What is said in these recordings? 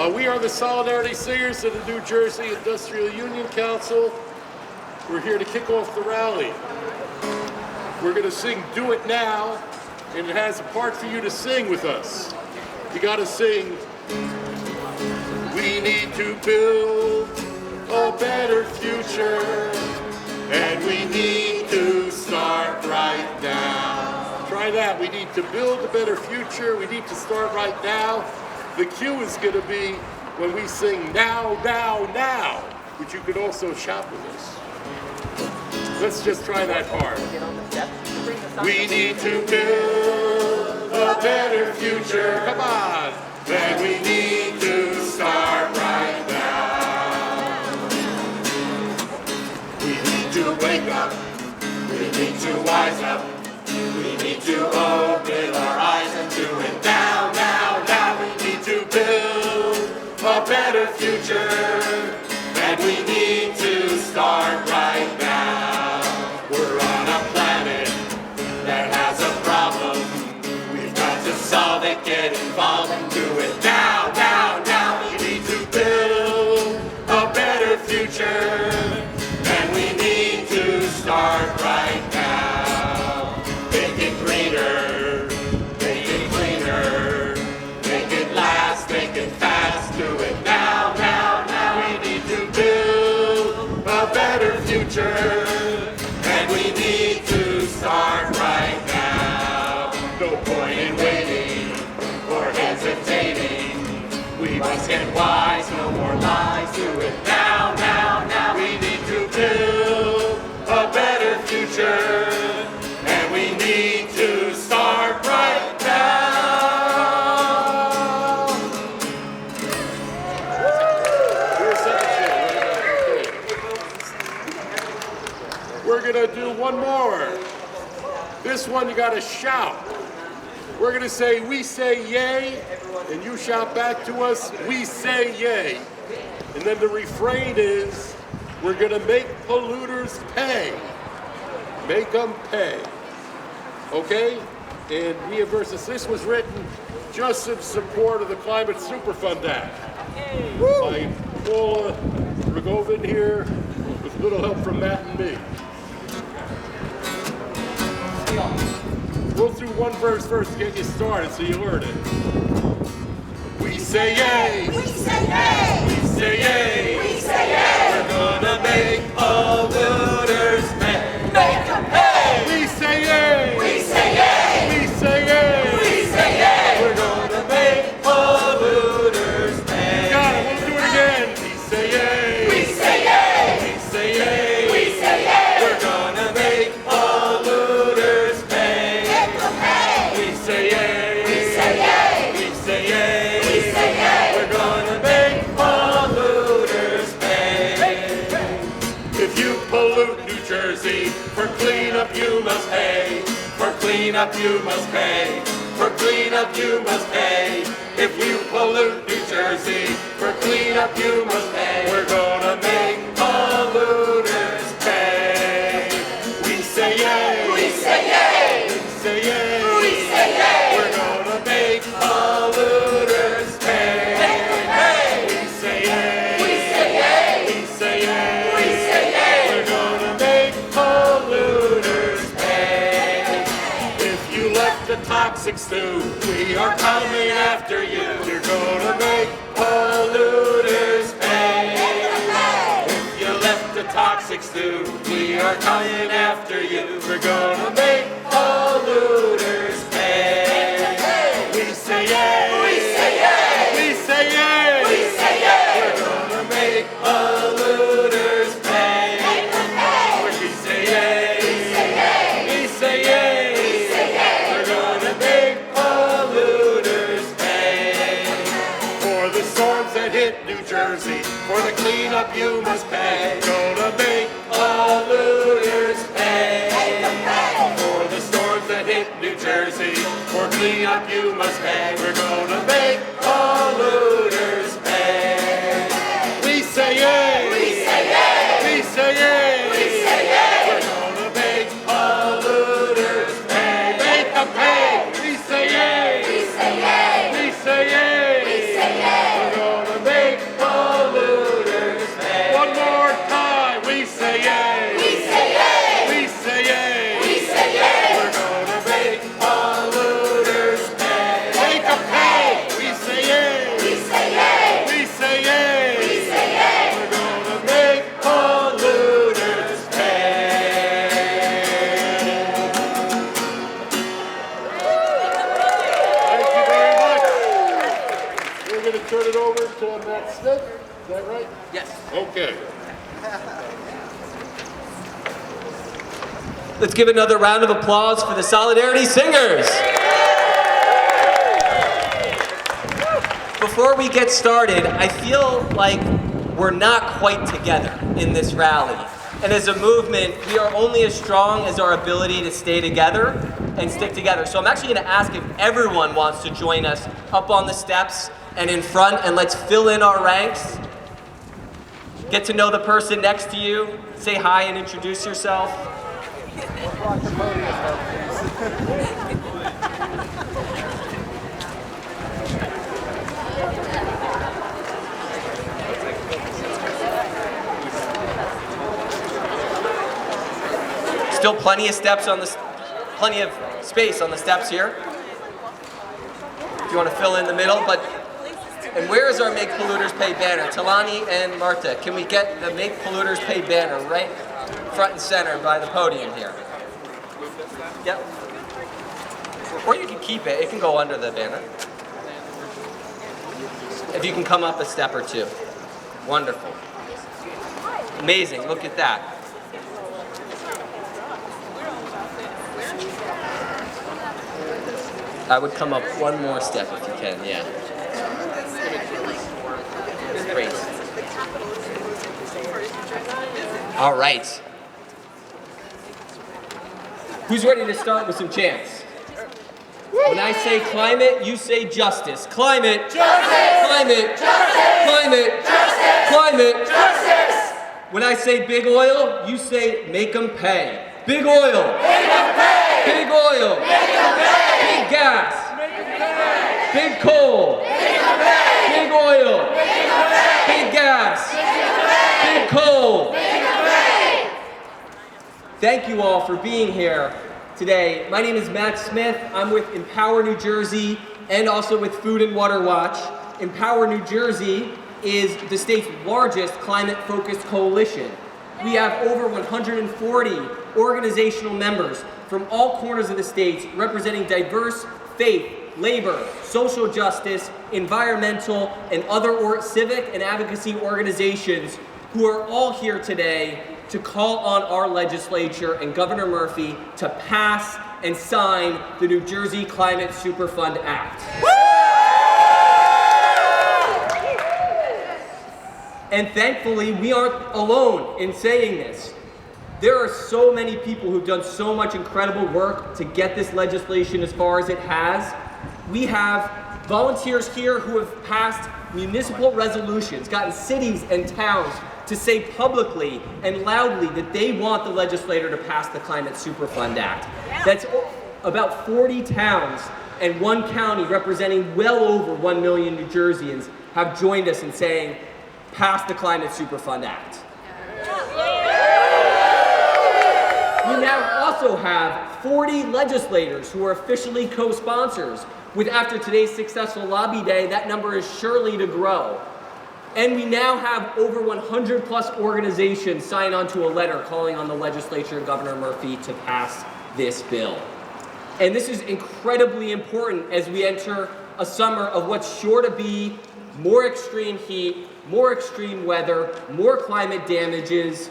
We are the Solidarity Singers of the New Jersey Industrial Union Council. We're here to kick off the rally. We're going to sing Do It Now, and it has a part for you to sing with us. You got to sing, we need to build a better future, and we need to start right now. Try that. We need to build a better future. We need to start right now. The cue is going to be when we sing now, now, now, which you could also shout with us. Let's just try that part. We need to build a better future. Come on. And we need to start right now. We need to wake up. We need to wise up. We need to open our eyes and do it now, now, now. We need to build a better future, and we need to start right now. We're on a planet that has a problem. We've got to solve it, get involved, and do it now, now, now. We need to build a better future, and we need to start right now. Make it greener, make it cleaner, make it last, make it fast, do it now, now, now. We need to build a better future, and we need to start right now. No point in waiting or hesitating. We must get wise, no more lies, do it now, now, now. We need to build a better future, and we need to start right now. We're gonna do one more. This one you gotta shout. We're gonna say, we say yay, and you shout back to us, we say yay. And then the refrain is, we're gonna make polluters pay. Make them pay. Okay? And Mia versus this was written just in support of the Climate Superfund Act by Paula Rogovin here with a little help from Matt and me. We'll do one verse first to get you started so you learn it. We say yay! We say yay! We say yay! We say yay! We're gonna make polluters pay! Make them pay! We say yay! We say yay! We say yay! We say yay! We're gonna make polluters pay! Got it, we'll do it again! We say yay! We say yay! We say yay! We say yay! We're gonna make polluters pay! Make them pay! We say yay! We say yay! We say yay! We say yay! We're gonna make polluters pay! If you pollute New Jersey, for cleanup you must pay. For cleanup you must pay. For cleanup you must pay. If you pollute New Jersey, for cleanup you must pay. We're gonna make polluters pay. We say yay. We say yay! We say yay. We say yay! We're gonna make polluters pay. Make them pay! We say yay. We say yay! We say yay. We say yay! We're gonna make polluters pay. If you left the toxic stew, we are coming after you. You're gonna make polluters pay. If you left the toxic stew, we are coming after you. We're gonna make polluters pay. We say yay. We say yay! We say yay. We say yay! We're gonna make polluters pay. Make them pay! We say yay. We say yay! We say yay. We say yay! We're gonna make polluters pay. For the storms that hit New Jersey, for the cleanup you must pay. Gonna make polluters pay. Make them pay! For the storms that hit New Jersey, for cleanup you must pay. We're gonna make polluters pay. We say yay. We say yay! We say yay. We say yay! We're gonna make polluters pay. Make them pay. We say yay. We say yay! We say yay. We say yay! We're gonna to turn it over to Matt Smith. Is that right? Yes. Okay. Let's give another round of applause for the Solidarity Singers. Before we get started, I feel like we're not quite together in this rally. And as a movement, we are only as strong as our ability to stay together and stick together. So I'm actually going to ask if everyone wants to join us up on the steps and in front, and let's fill in our ranks. Get to know the person next to you. Say hi and introduce yourself. Still plenty of steps on the, plenty of space on the steps here. If you want to fill in the middle, and where is our Make Polluters Pay banner? Talani and Marta, can we get the Make Polluters Pay banner right front and center by the podium here? Yep. Or you can keep it, it can go under the banner. If you can come up a step or two. Wonderful. Amazing, look at that. I would come up one more step if you can, yeah. Great. All right. Who's ready to start with some chants? When I say climate, you say justice. Climate. Justice. Climate. Justice. Climate. Justice. Climate. Justice. When I say big oil, you say make 'em pay. Big oil. Make 'em pay. Big oil. Make 'em pay. Big gas. Make 'em pay. Big coal. Make 'em pay. Big oil. Make 'em pay. Big gas. Make 'em pay. Big coal. Make 'em pay. Thank you all for being here today. My name is Matt Smith. I'm with Empower New Jersey and also with Food and Water Watch. Empower New Jersey is the state's largest climate-focused coalition. We have over 140 organizational members from all corners of the state representing diverse faith, labor, social justice, environmental, and other civic and advocacy organizations who are all here today to call on our legislature and Governor Murphy to pass and sign the New Jersey Climate Superfund Act. And thankfully, we aren't alone in saying this. There are so many people who've done so much incredible work to get this legislation as far as it has. We have volunteers here who have passed municipal resolutions, gotten cities and towns to say publicly and loudly that they want the legislator to pass the Climate Superfund Act. That's about 40 towns and one county representing well over 1 million New Jerseyans have joined us in saying, pass the Climate Superfund Act. We now also have 40 legislators who are officially co-sponsors, with after today's successful lobby day, that number is surely to grow. And we now have over 100 plus organizations sign on to a letter calling on the legislature and Governor Murphy to pass this bill. And this is incredibly important as we enter a summer of what's sure to be more extreme heat, more extreme weather, more climate damages,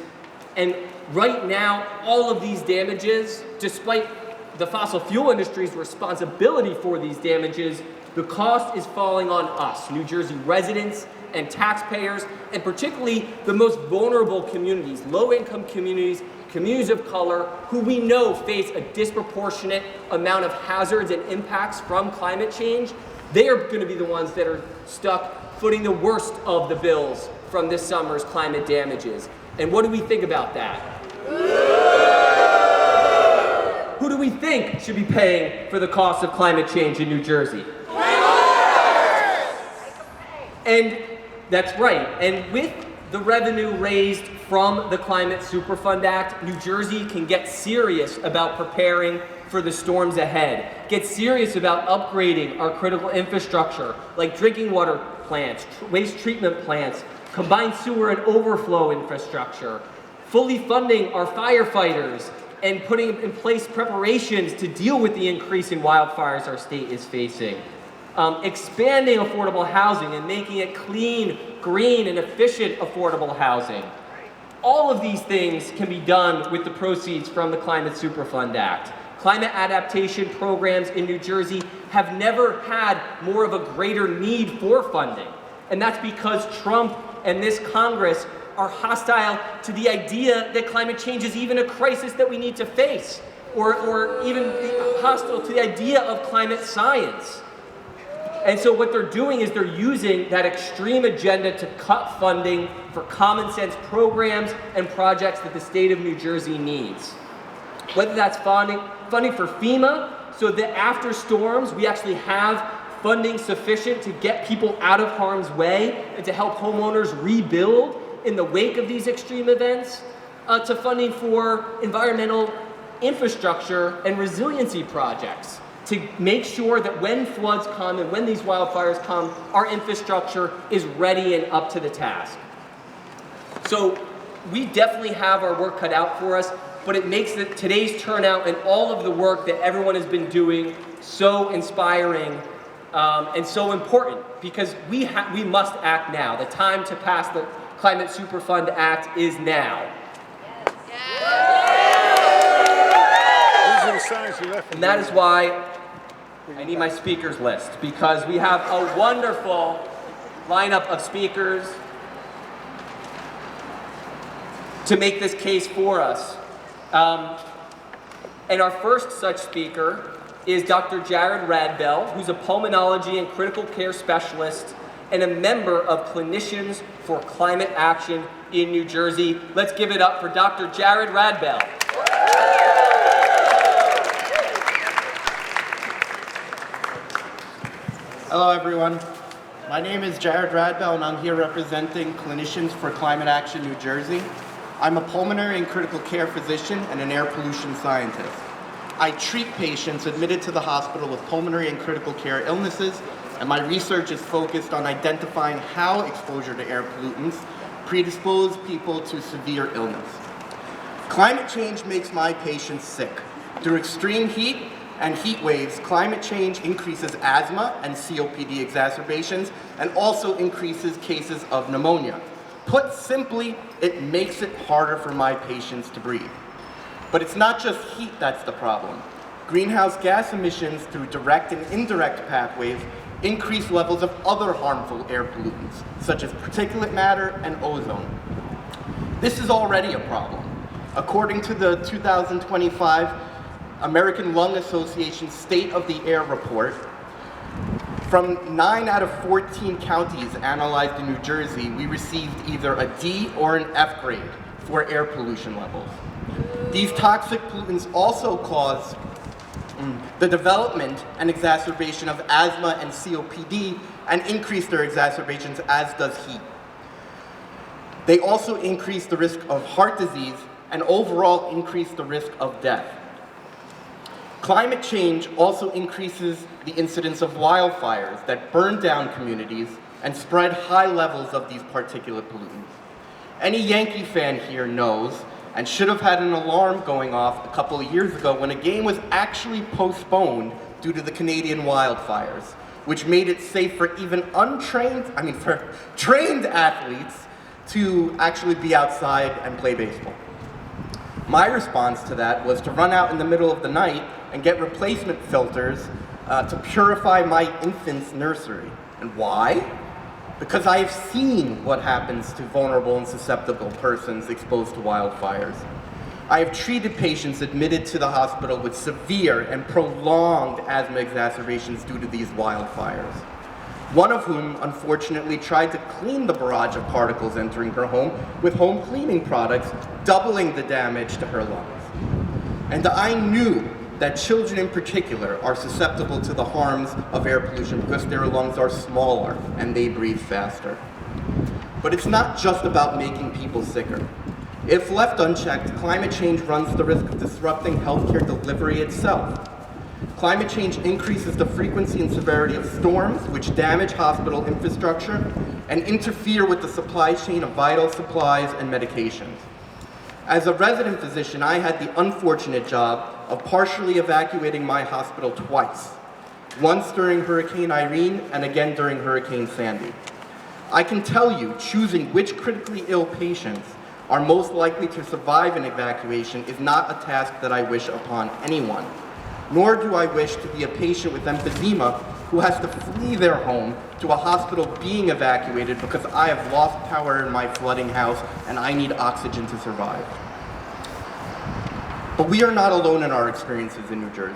and right now, all of these damages, despite the fossil fuel industry's responsibility for these damages, the cost is falling on us, New Jersey residents and taxpayers, and particularly the most vulnerable communities, low-income communities, communities of color, who we know face a disproportionate amount of hazards and impacts from climate change. They are going to be the ones that are stuck footing the worst of the bills from this summer's climate damages. And what do we think about that? Who do we think should be paying for the cost of climate change in New Jersey? And that's right. And with the revenue raised from the Climate Superfund Act, New Jersey can get serious about preparing for the storms ahead. Get serious about upgrading our critical infrastructure like drinking water plants, waste treatment plants, combined sewer and overflow infrastructure, fully funding our firefighters, and putting in place preparations to deal with the increase in wildfires our state is facing. expanding affordable housing and making it clean, green, and efficient affordable housing. All of these things can be done with the proceeds from the Climate Superfund Act. Climate adaptation programs in New Jersey have never had more of a greater need for funding. And that's because Trump and this Congress are hostile to the idea that climate change is even a crisis that we need to face, or even hostile to the idea of climate science. And so what they're doing is they're using that extreme agenda to cut funding for common sense programs and projects that the state of New Jersey needs. Whether that's funding for FEMA, so that after storms we actually have funding sufficient to get people out of harm's way and to help homeowners rebuild in the wake of these extreme events, to funding for environmental infrastructure and resiliency projects to make sure that when floods come and when these wildfires come, our infrastructure is ready and up to the task. So we definitely have our work cut out for us, but it makes today's turnout and all of the work that everyone has been doing so inspiring and so important, because we must act now. The time to pass the Climate Superfund Act is now. And that is why I need my speakers list, because we have a wonderful lineup of speakers to make this case for us. And our first such speaker is Dr. Jared Radbell, who's a pulmonology and critical care specialist and a member of Clinicians for Climate Action in New Jersey. Let's give it up for Dr. Jared Radbell. Hello everyone, my name is Jared Radbell and I'm here representing Clinicians for Climate Action New Jersey. I'm a pulmonary and critical care physician and an air pollution scientist. I treat patients admitted to the hospital with pulmonary and critical care illnesses, and my research is focused on identifying how exposure to air pollutants predispose people to severe illness. Climate change makes my patients sick. Through extreme heat and heat waves, climate change increases asthma and COPD exacerbations and also increases cases of pneumonia. Put simply, it makes it harder for my patients to breathe. But it's not just heat that's the problem. Greenhouse gas emissions through direct and indirect pathways increase levels of other harmful air pollutants, such as particulate matter and ozone. This is already a problem. According to the 2025 American Lung Association State of the Air Report, from 9 out of 14 counties analyzed in New Jersey, we received either a D or an F grade for air pollution levels. These toxic pollutants also cause the development and exacerbation of asthma and COPD and increase their exacerbations, as does heat. They also increase the risk of heart disease and overall increase the risk of death. Climate change also increases the incidence of wildfires that burn down communities and spread high levels of these particulate pollutants. Any Yankee fan here knows and should have had an alarm going off a couple of years ago when a game was actually postponed due to the Canadian wildfires, which made it safe for even for trained athletes to actually be outside and play baseball. My response to that was to run out in the middle of the night and get replacement filters to purify my infant's nursery. And why? Because I have seen what happens to vulnerable and susceptible persons exposed to wildfires. I have treated patients admitted to the hospital with severe and prolonged asthma exacerbations due to these wildfires. One of whom, unfortunately, tried to clean the barrage of particles entering her home with home cleaning products, doubling the damage to her lungs. And I knew that children in particular are susceptible to the harms of air pollution because their lungs are smaller and they breathe faster. But it's not just about making people sicker. If left unchecked, climate change runs the risk of disrupting healthcare delivery itself. Climate change increases the frequency and severity of storms, which damage hospital infrastructure and interfere with the supply chain of vital supplies and medications. As a resident physician, I had the unfortunate job of partially evacuating my hospital twice. once during Hurricane Irene and again during Hurricane Sandy. I can tell you, choosing which critically ill patients are most likely to survive an evacuation is not a task that I wish upon anyone, nor do I wish to be a patient with emphysema who has to flee their home to a hospital being evacuated because I have lost power in my flooding house and I need oxygen to survive. But we are not alone in our experiences in New Jersey.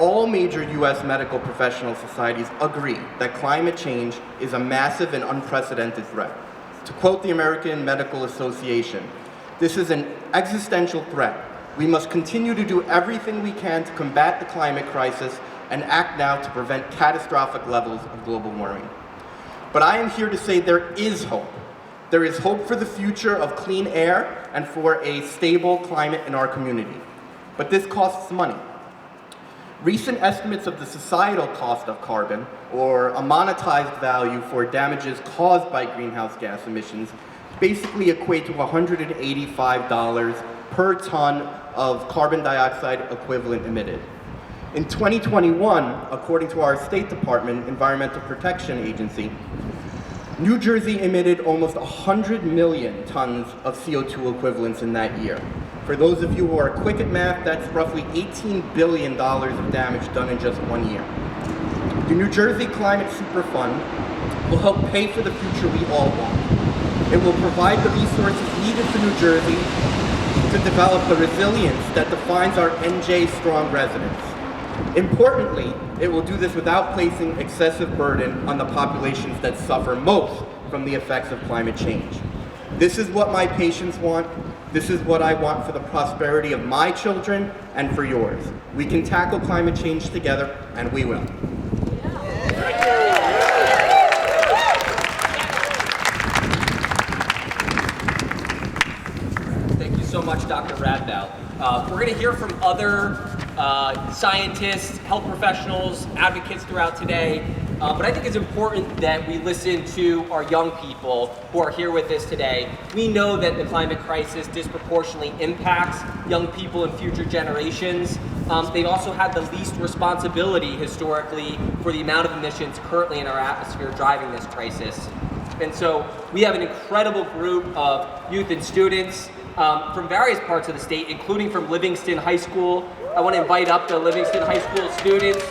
All major US medical professional societies agree that climate change is a massive and unprecedented threat. To quote the American Medical Association, "This is an existential threat. We must continue to do everything we can to combat the climate crisis and act now to prevent catastrophic levels of global warming." But I am here to say there is hope. There is hope for the future of clean air and for a stable climate in our community. But this costs money. Recent estimates of the societal cost of carbon, or a monetized value for damages caused by greenhouse gas emissions, basically equate to $185 per ton of carbon dioxide equivalent emitted. In 2021, according to our State Department Environmental Protection Agency, New Jersey emitted almost 100 million tons of CO2 equivalents in that year. For those of you who are quick at math, that's roughly $18 billion of damage done in just 1 year. The New Jersey Climate Superfund will help pay for the future we all want. It will provide the resources needed for New Jersey to develop the resilience that defines our NJ strong residents. Importantly, it will do this without placing excessive burden on the populations that suffer most from the effects of climate change. This is what my patients want. This is what I want for the prosperity of my children and for yours. We can tackle climate change together, and we will. Thank you so much, Dr. Radbout. We're going to hear from other scientists, health professionals, advocates throughout today. But I think it's important that we listen to our young people who are here with us today. We know that the climate crisis disproportionately impacts young people and future generations. They also have the least responsibility historically for the amount of emissions currently in our atmosphere driving this crisis. And so we have an incredible group of youth and students from various parts of the state, including from Livingston High School. I want to invite up the Livingston High School students,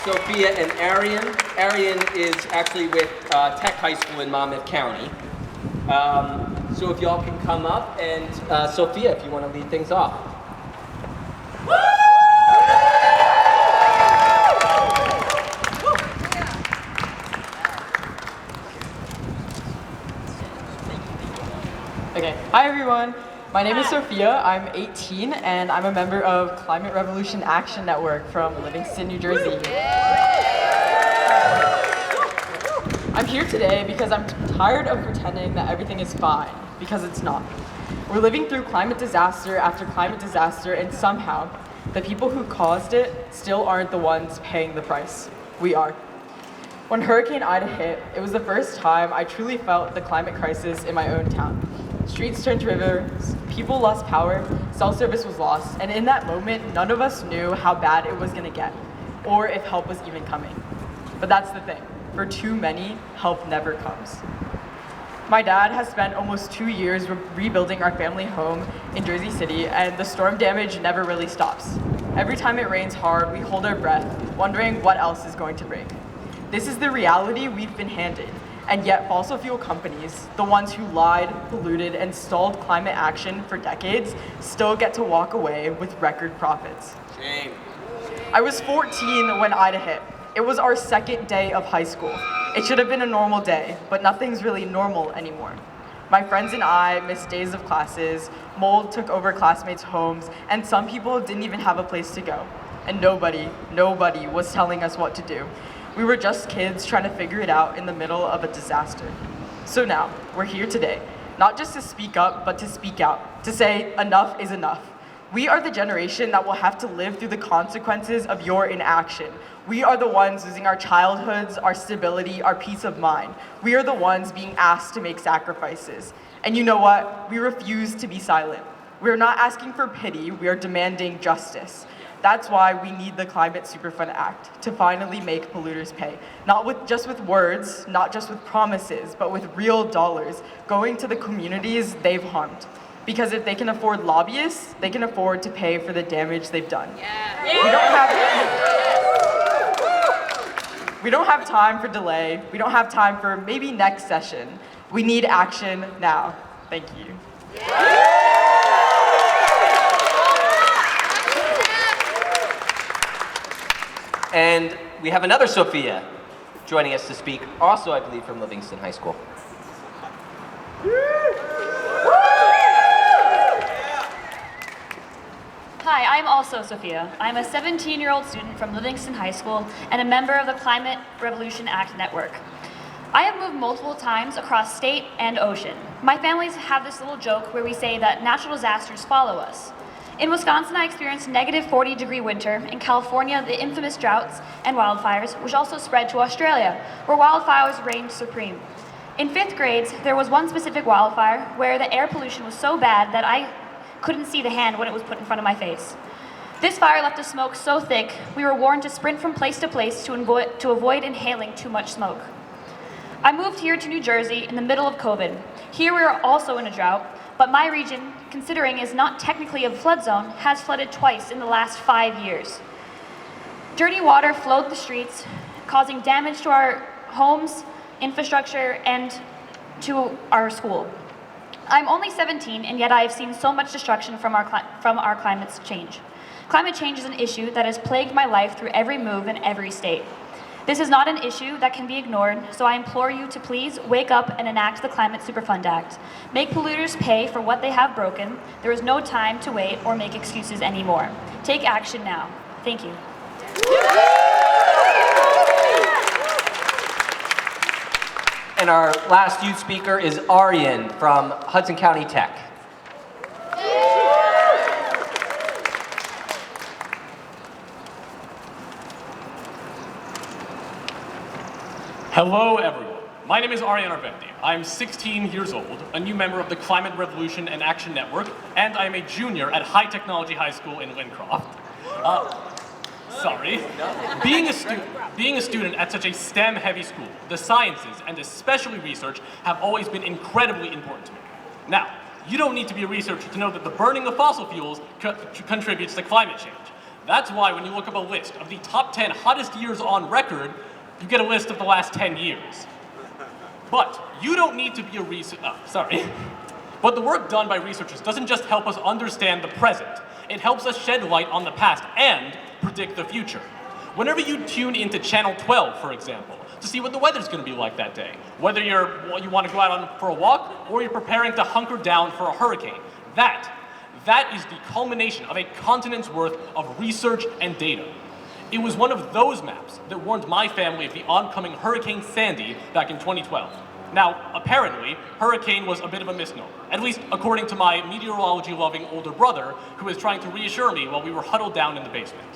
Sophia and Arian. Arian is actually with Tech High School in Monmouth County. So if y'all can come up, and Sophia, if you want to lead things off. Okay, hi everyone. My name is Sophia. I'm 18 and I'm a member of Climate Revolution Action Network from Livingston, New Jersey. I'm here today because I'm tired of pretending that everything is fine, because it's not. We're living through climate disaster after climate disaster, and somehow the people who caused it still aren't the ones paying the price. We are. When Hurricane Ida hit, it was the first time I truly felt the climate crisis in my own town. Streets turned to rivers, people lost power, cell service was lost, and in that moment, none of us knew how bad it was going to get, or if help was even coming. But that's the thing. For too many, help never comes. My dad has spent almost 2 years rebuilding our family home in Jersey City, and the storm damage never really stops. Every time it rains hard, we hold our breath, wondering what else is going to break. This is the reality we've been handed. And yet fossil fuel companies, the ones who lied, polluted, and stalled climate action for decades, still get to walk away with record profits. Shame. I was 14 when Ida hit. It was our second day of high school. It should have been a normal day, but nothing's really normal anymore. My friends and I missed days of classes, mold took over classmates' homes, and some people didn't even have a place to go. And nobody was telling us what to do. We were just kids trying to figure it out in the middle of a disaster. So now, we're here today, not just to speak up, but to speak out, to say enough is enough. We are the generation that will have to live through the consequences of your inaction. We are the ones losing our childhoods, our stability, our peace of mind. We are the ones being asked to make sacrifices. And you know what? We refuse to be silent. We are not asking for pity, we are demanding justice. That's why we need the Climate Superfund Act to finally make polluters pay. Not just with words, not just with promises, but with real dollars going to the communities they've harmed. Because if they can afford lobbyists, they can afford to pay for the damage they've done. We don't have time for delay. We don't have time for maybe next session. We need action now. Thank you. And we have another Sophia joining us to speak, also I believe from Livingston High School. Hi, I'm also Sophia. I'm a 17-year-old student from Livingston High School and a member of the Climate Revolution Act Network. I have moved multiple times across state and ocean. My families have this little joke where we say that natural disasters follow us. In Wisconsin, I experienced negative 40-degree winter. In California, the infamous droughts and wildfires, which also spread to Australia, where wildfires reigned supreme. In 5th grades, there was one specific wildfire where the air pollution was so bad that I couldn't see the hand when it was put in front of my face. This fire left a smoke so thick, we were warned to sprint from place to place to avoid inhaling too much smoke. I moved here to New Jersey in the middle of COVID. Here we are also in a drought, but my region, considering is not technically a flood zone, has flooded twice in the last 5 years. Dirty water flowed the streets, causing damage to our homes, infrastructure, and to our school. I'm only 17, and yet I have seen so much destruction from our climate change. Climate change is an issue that has plagued my life through every move in every state. This is not an issue that can be ignored, so I implore you to please wake up and enact the Climate Superfund Act. Make polluters pay for what they have broken. There is no time to wait or make excuses anymore. Take action now. Thank you. And our last youth speaker is Aryan from Hudson County Tech. Hello, everyone. My name is Aryan Arvendi. I'm 16 years old, a new member of the Climate Revolution and Action Network, and I'm a junior at High Technology High School in Lincroft. Being a student at such a STEM-heavy school, the sciences, and especially research, have always been incredibly important to me. Now, you don't need to be a researcher to know that the burning of fossil fuels contributes to climate change. That's why when you look up a list of the top 10 hottest years on record, you get a list of the last 10 years. But you don't need to be a But the work done by researchers doesn't just help us understand the present. It helps us shed light on the past and predict the future. Whenever you tune into Channel 12, for example, to see what the weather's going to be like that day, whether you want to go out for a walk or you're preparing to hunker down for a hurricane, that is the culmination of a continent's worth of research and data. It was one of those maps that warned my family of the oncoming Hurricane Sandy back in 2012. Now, apparently, hurricane was a bit of a misnomer, at least according to my meteorology-loving older brother, who was trying to reassure me while we were huddled down in the basement.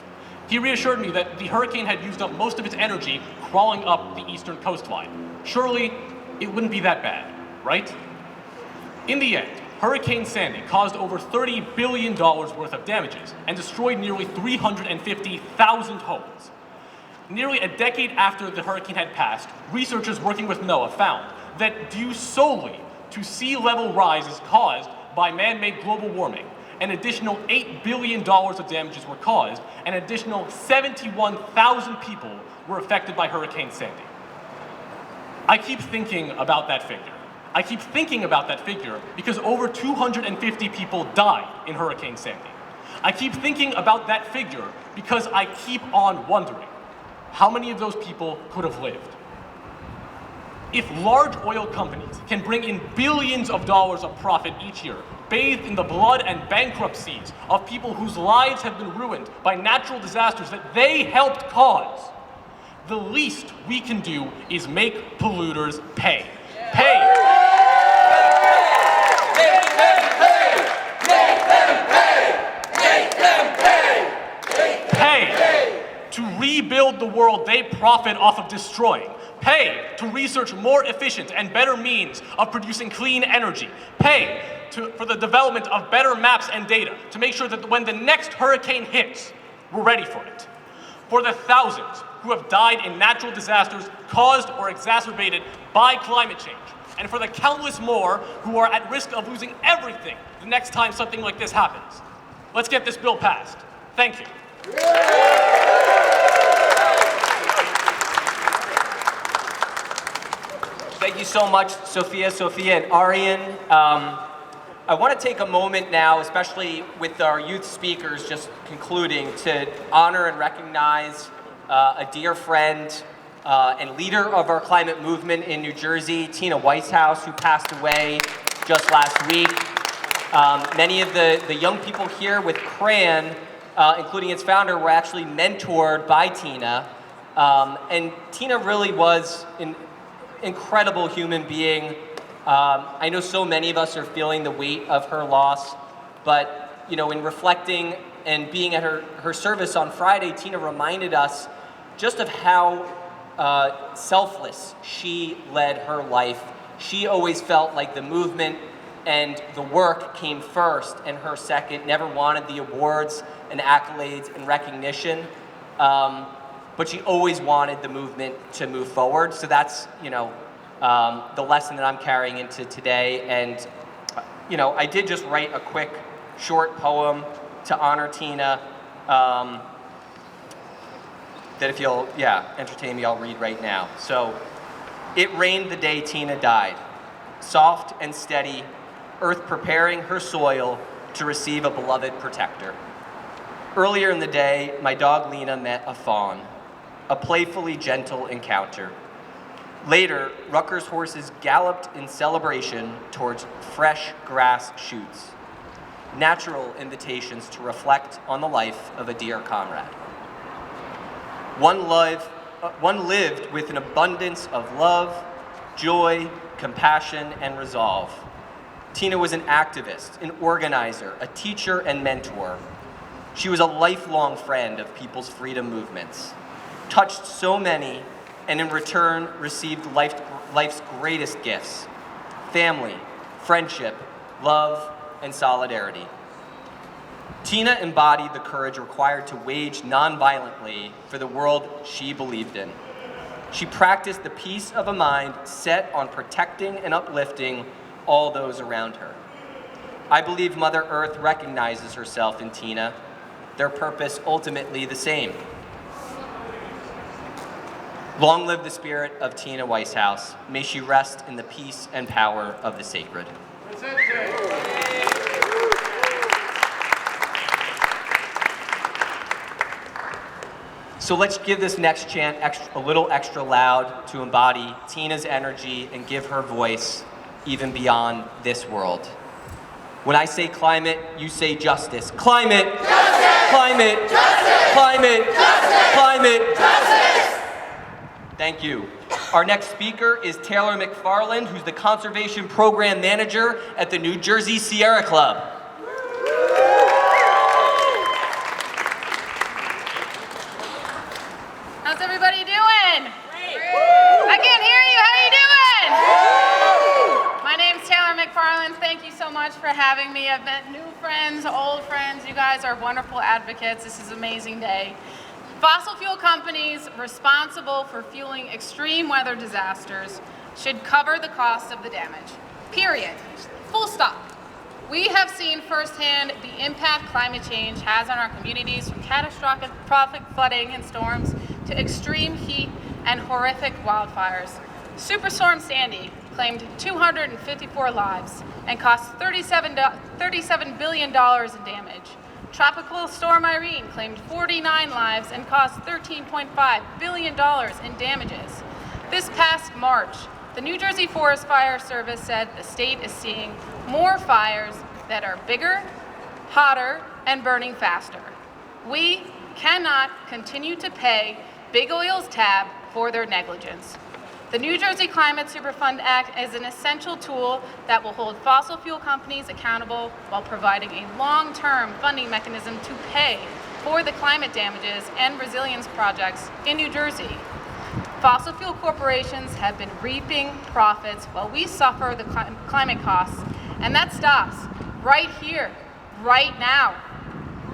He reassured me that the hurricane had used up most of its energy crawling up the eastern coastline. Surely, it wouldn't be that bad, right? In the end, Hurricane Sandy caused over $30 billion worth of damages and destroyed nearly 350,000 homes. Nearly a decade after the hurricane had passed, researchers working with NOAA found that due solely to sea level rises caused by man-made global warming, an additional $8 billion of damages were caused, and an additional 71,000 people were affected by Hurricane Sandy. I keep thinking about that figure. I keep thinking about that figure because over 250 people died in Hurricane Sandy. I keep thinking about that figure because I keep on wondering, how many of those people could have lived? If large oil companies can bring in billions of dollars of profit each year, bathed in the blood and bankruptcies of people whose lives have been ruined by natural disasters that they helped cause, the least we can do is make polluters pay. Pay! To rebuild the world they profit off of destroying. Pay to research more efficient and better means of producing clean energy. Pay for the development of better maps and data to make sure that when the next hurricane hits, We're ready for it. For the thousands who have died in natural disasters caused or exacerbated by climate change, and for the countless more who are at risk of losing everything the next time something like this happens. Let's get this bill passed. Thank you. Thank you so much, Sophia, and Arian. I want to take a moment now, especially with our youth speakers just concluding, to honor and recognize a dear friend and leader of our climate movement in New Jersey, Tina Weishaus, who passed away just last week. Many of the young people here with CRAN, including its founder, were actually mentored by Tina. And Tina really was an incredible human being. I know so many of us are feeling the weight of her loss, but in reflecting and being at her service on Friday, Tina reminded us just of how selfless she led her life. She always felt like the movement and the work came first and her second, never wanted the awards and accolades and recognition, but she always wanted the movement to move forward. So that's, the lesson that I'm carrying into today. And, I did just write a quick short poem to honor Tina that if you'll, entertain me, I'll read right now. So, it rained the day Tina died, soft and steady, earth preparing her soil to receive a beloved protector. Earlier in the day, my dog Lena met a fawn, a playfully gentle encounter. Later, Rutgers horses galloped in celebration towards fresh grass shoots, natural invitations to reflect on the life of a dear comrade. One lived with an abundance of love, joy, compassion, and resolve. Tina was an activist, an organizer, a teacher, and mentor. She was a lifelong friend of people's freedom movements, touched so many, and in return received life's greatest gifts: family, friendship, love, and solidarity. Tina embodied the courage required to wage nonviolently for the world she believed in. She practiced the peace of a mind set on protecting and uplifting all those around her. I believe Mother Earth recognizes herself in Tina, their purpose ultimately the same. Long live the spirit of Tina Weishaus. May she rest in the peace and power of the sacred. So let's give this next chant a little extra loud to embody Tina's energy and give her voice even beyond this world. When I say climate, you say justice. Climate! Justice! Climate! Justice! Climate! Justice! Climate! Justice! Thank you. Our next speaker is Taylor McFarland, who's the Conservation Program Manager at the New Jersey Sierra Club. How's everybody doing? Great. I can't hear you. How are you doing? My name's Taylor McFarland. Thank you so much for having me. I've met new friends, old friends. You guys are wonderful advocates. This is an amazing day. Fossil fuel companies responsible for fueling extreme weather disasters should cover the cost of the damage. Period. Full stop. We have seen firsthand the impact climate change has on our communities, from catastrophic flooding and storms to extreme heat and horrific wildfires. Superstorm Sandy claimed 254 lives and cost $37 billion in damage. Tropical Storm Irene claimed 49 lives and cost $13.5 billion in damages. This past March, the New Jersey Forest Fire Service said the state is seeing more fires that are bigger, hotter, and burning faster. We cannot continue to pay Big Oil's tab for their negligence. The New Jersey Climate Superfund Act is an essential tool that will hold fossil fuel companies accountable while providing a long-term funding mechanism to pay for the climate damages and resilience projects in New Jersey. Fossil fuel corporations have been reaping profits while we suffer the climate costs, and that stops right here, right now.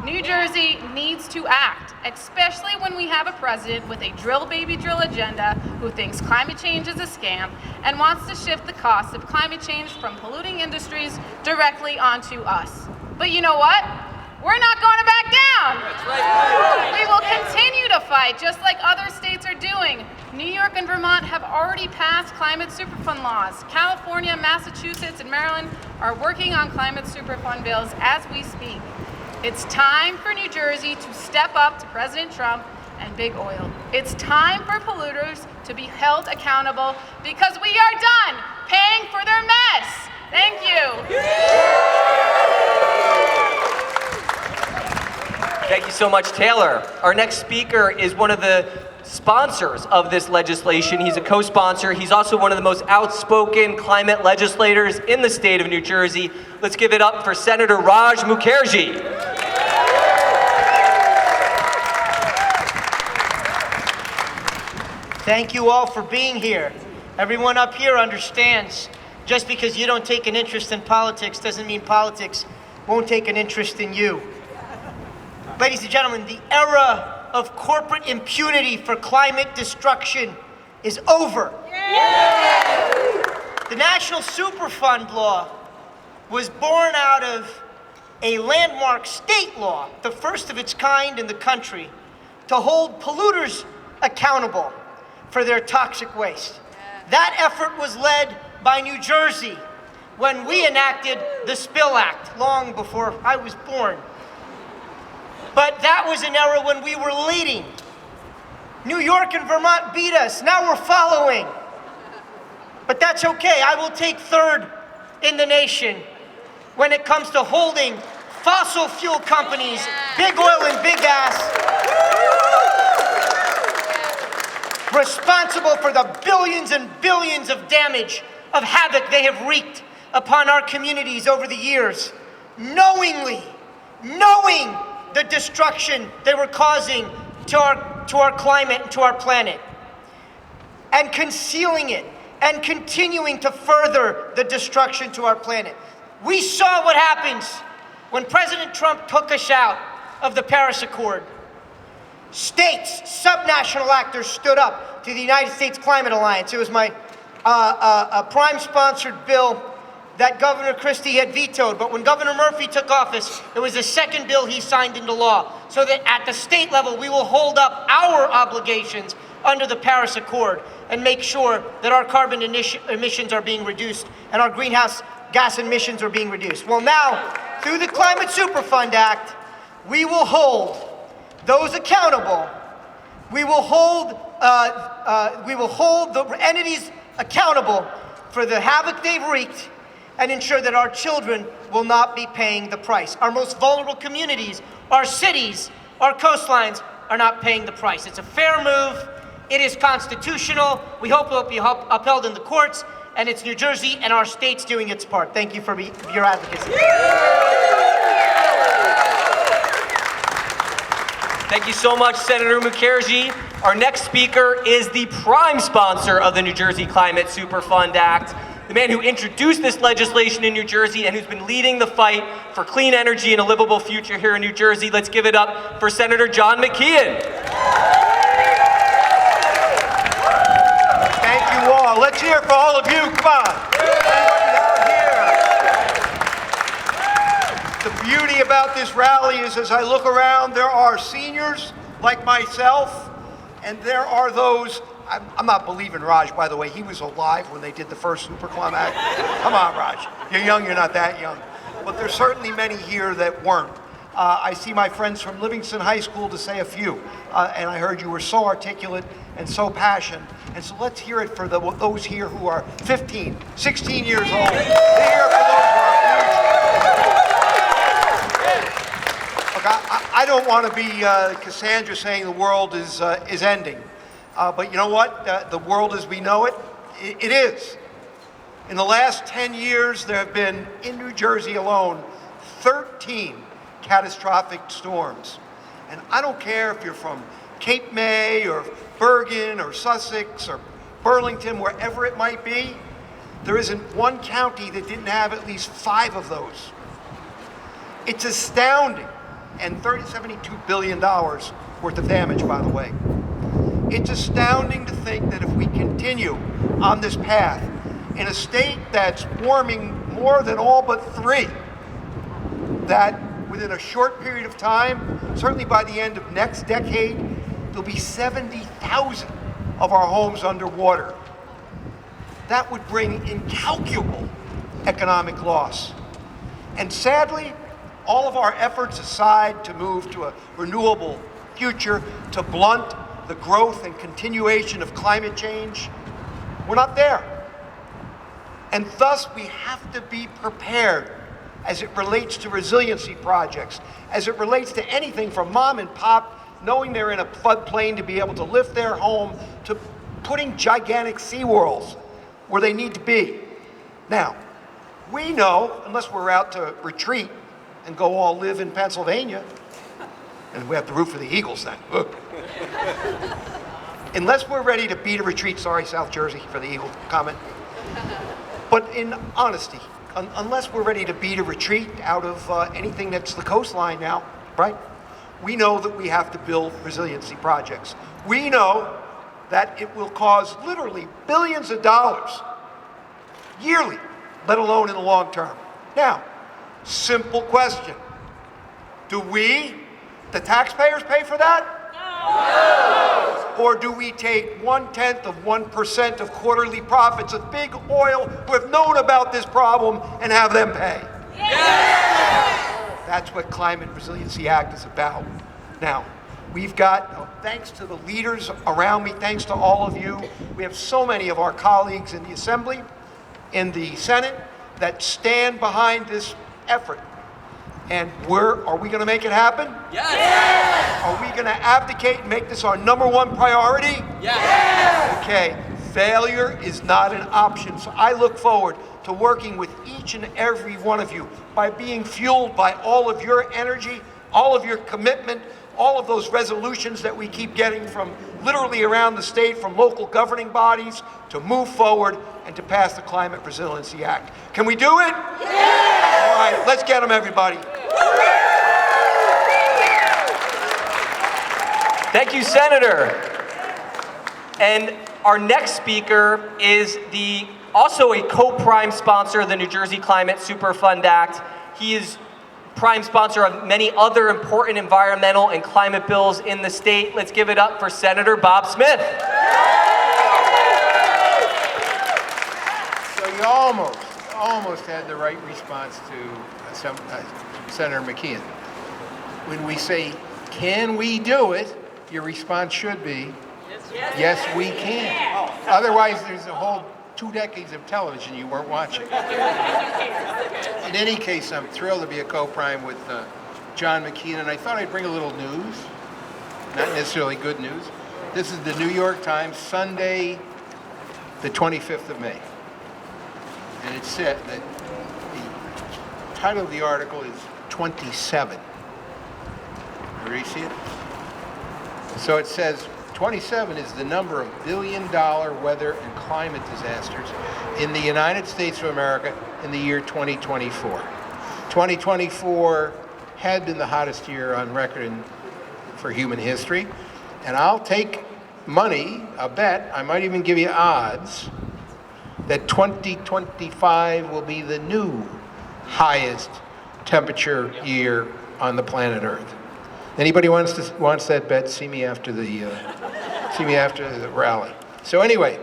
New Jersey needs to act, especially when we have a president with a drill baby drill agenda who thinks climate change is a scam and wants to shift the cost of climate change from polluting industries directly onto us. But you know what? We're not going to back down. That's right. We will continue to fight just like other states are doing. New York and Vermont have already passed climate Superfund laws. California, Massachusetts, and Maryland are working on climate Superfund bills as we speak. It's time for New Jersey to step up to President Trump and big oil. It's time for polluters to be held accountable because we are done paying for their mess. Thank you. Thank you so much, Taylor. Our next speaker is one of the sponsors of this legislation. He's a co-sponsor. He's also one of the most outspoken climate legislators in the state of New Jersey. Let's give it up for Senator Raj Mukherjee. Thank you all for being here. Everyone up here understands just because you don't take an interest in politics doesn't mean politics won't take an interest in you. Ladies and gentlemen, the era of corporate impunity for climate destruction is over. The National Superfund law was born out of a landmark state law, the first of its kind in the country, to hold polluters accountable for their toxic waste. That effort was led by New Jersey when we enacted the Spill Act long before I was born. But that was an era when we were leading. New York and Vermont beat us. Now we're following. But that's okay. I will take third in the nation when it comes to holding fossil fuel companies, big oil and big gas, responsible for the billions and billions of damage, of havoc they have wreaked upon our communities over the years, knowing the destruction they were causing to our climate and to our planet, and concealing it and continuing to further the destruction to our planet. We saw what happens when President Trump took us out of the Paris Accord. States, subnational actors stood up to the United States Climate Alliance. It was my prime-sponsored bill that Governor Christie had vetoed, but when Governor Murphy took office, it was the second bill he signed into law, so that at the state level, we will hold up our obligations under the Paris Accord and make sure that our carbon emissions are being reduced and our greenhouse gas emissions are being reduced. Well, now, through the Climate Superfund Act, we will hold those accountable. We will hold the entities accountable for the havoc they've wreaked and ensure that our children will not be paying the price. Our most vulnerable communities, our cities, our coastlines are not paying the price. It's a fair move. It is constitutional. We hope it will be upheld in the courts, and it's New Jersey and our states doing its part. Thank you for your advocacy. Thank you so much, Senator Mukherjee. Our next speaker is the prime sponsor of the New Jersey Climate Superfund Act, the man who introduced this legislation in New Jersey and who's been leading the fight for clean energy and a livable future here in New Jersey. Let's give it up for Senator John McKeon. Thank you all. Let's hear for all of you. Come on. Everybody out here. The beauty about this rally is, as I look around, there are seniors like myself, and there are those. I'm not believing Raj, by the way. He was alive when they did the first Superfund Act. Come on, Raj. You're young, you're not that young. But there's certainly many here that weren't. I see my friends from Livingston High School, to say a few. And I heard you were so articulate and so passionate. And so let's hear it for those here who are 15, 16 years old. Let's hear it for those who are future. Look, I don't want to be Cassandra saying the world is ending. But you know what? The world as we know it, it is. In the last 10 years, there have been, in New Jersey alone, 13 catastrophic storms. And I don't care if you're from Cape May or Bergen or Sussex or Burlington, wherever it might be, there isn't one county that didn't have at least 5 of those. It's astounding and $72 billion worth of damage, by the way. It's astounding to think that if we continue on this path in a state that's warming more than all but 3, that within a short period of time, certainly by the end of next decade, there'll be 70,000 of our homes underwater. That would bring incalculable economic loss. And sadly, all of our efforts aside to move to a renewable future, to blunt the growth and continuation of climate change, we're not there. And thus, we have to be prepared as it relates to resiliency projects, as it relates to anything from mom and pop knowing they're in a floodplain to be able to lift their home, to putting gigantic seawalls where they need to be. Now, we know, unless we're out to retreat and go all live in Pennsylvania, and we have to root for the Eagles then. Unless we're ready to beat a retreat, sorry, South Jersey for the Eagle comment. But in honesty, unless we're ready to beat a retreat out of anything that's the coastline now, right? We know that we have to build resiliency projects. We know that it will cause literally billions of dollars yearly, let alone in the long term. Now, simple question. Do we, the taxpayers, pay for that? No! Or do we take 0.1% of quarterly profits of big oil who have known about this problem and have them pay? Yes! That's what Climate Resiliency Act is about. Now, we've got, thanks to the leaders around me, thanks to all of you, we have so many of our colleagues in the Assembly, in the Senate, that stand behind this effort. And are we going to make it happen? Yes! Are we going to abdicate and make this our #1 priority? Yes! Okay, failure is not an option. So I look forward to working with each and every one of you by being fueled by all of your energy, all of your commitment, all of those resolutions that we keep getting from literally around the state, from local governing bodies, to move forward and to pass the Climate Resiliency Act. Can we do it? Yes! All right, let's get them, everybody. Thank you, Senator. And our next speaker is also a co-prime sponsor of the New Jersey Climate Superfund Act. He is prime sponsor of many other important environmental and climate bills in the state. Let's give it up for Senator Bob Smith. So you almost had the right response to Senator McKeon. When we say, can we do it? Your response should be, yes, we can. Otherwise, there's a whole 2 decades of television you weren't watching. In any case, I'm thrilled to be a co-prime with John McKeon, and I thought I'd bring a little news, not necessarily good news. This is the New York Times, Sunday, the 25th of May. And it said that the title of the article is 27. Everybody see it? So it says 27 is the number of billion-dollar weather and climate disasters in the United States of America in the year 2024. 2024 had been the hottest year on record for human history. And I'll take money, a bet, I might even give you odds, that 2025 will be the new highest temperature year on the planet Earth. Anybody wants that bet? See me after the rally. So anyway,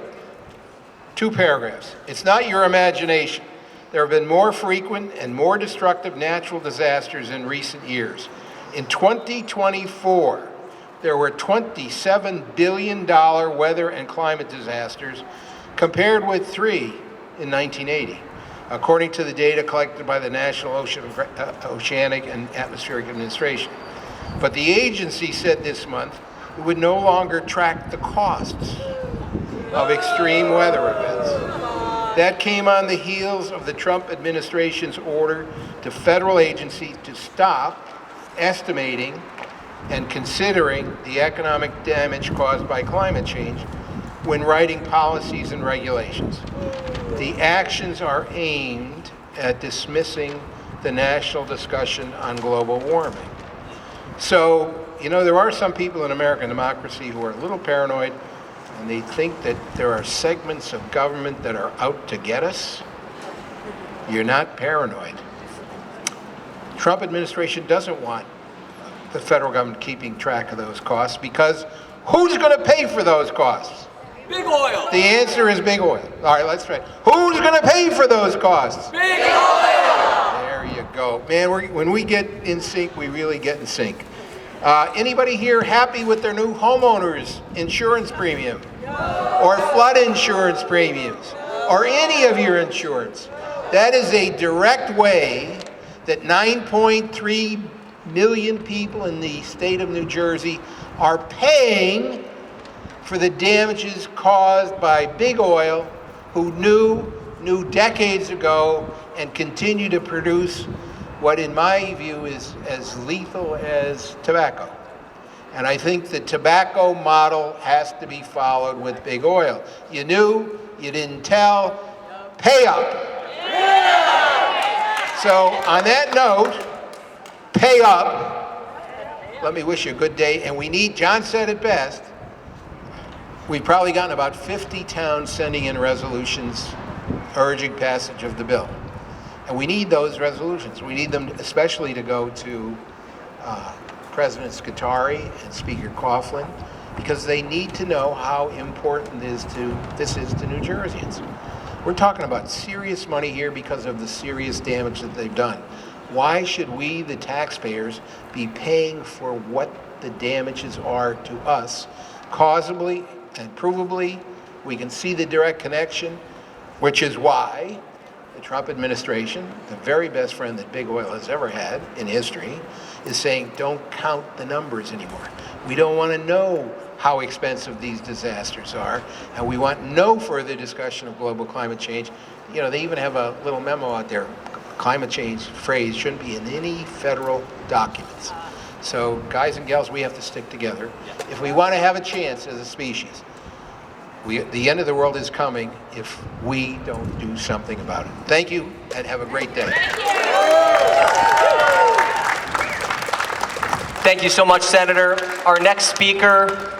2 paragraphs. It's not your imagination. There have been more frequent and more destructive natural disasters in recent years. In 2024, there were $27 billion weather and climate disasters, compared with 3 in 1980, according to the data collected by the National Oceanic and Atmospheric Administration. But the agency said this month it would no longer track the costs of extreme weather events. That came on the heels of the Trump administration's order to federal agencies to stop estimating and considering the economic damage caused by climate change when writing policies and regulations. The actions are aimed at dismissing the national discussion on global warming. So, you know, there are some people in American democracy who are a little paranoid, and they think that there are segments of government that are out to get us. You're not paranoid. Trump administration doesn't want the federal government keeping track of those costs, because who's going to pay for those costs? Big oil. The answer is big oil. All right, let's try it. Who's going to pay for those costs? Big oil. There you go. Man, when we get in sync, we really get in sync. Anybody here happy with their new homeowners insurance premium? Or flood insurance premiums? Or any of your insurance? That is a direct way that 9.3 million people in the state of New Jersey are paying for the damages caused by big oil, who knew decades ago and continue to produce what in my view is as lethal as tobacco. And I think the tobacco model has to be followed with big oil. You knew, you didn't tell, pay up. So on that note, pay up. Let me wish you a good day. And we need, John said it best, we've probably gotten about 50 towns sending in resolutions urging passage of the bill. And we need those resolutions. We need them especially to go to President Scutari and Speaker Coughlin, because they need to know how important this is to New Jerseyans. We're talking about serious money here because of the serious damage that they've done. Why should we, the taxpayers, be paying for what the damages are to us? Causably and provably, we can see the direct connection, which is why the Trump administration, the very best friend that big oil has ever had in history, is saying, don't count the numbers anymore. We don't want to know how expensive these disasters are, and we want no further discussion of global climate change. You know, they even have a little memo out there. Climate change phrase shouldn't be in any federal documents. So guys and gals, we have to stick together if we want to have a chance as a species. The end of the world is coming if we don't do something about it. Thank you, and have a great day. Thank you so much, Senator. Our next speaker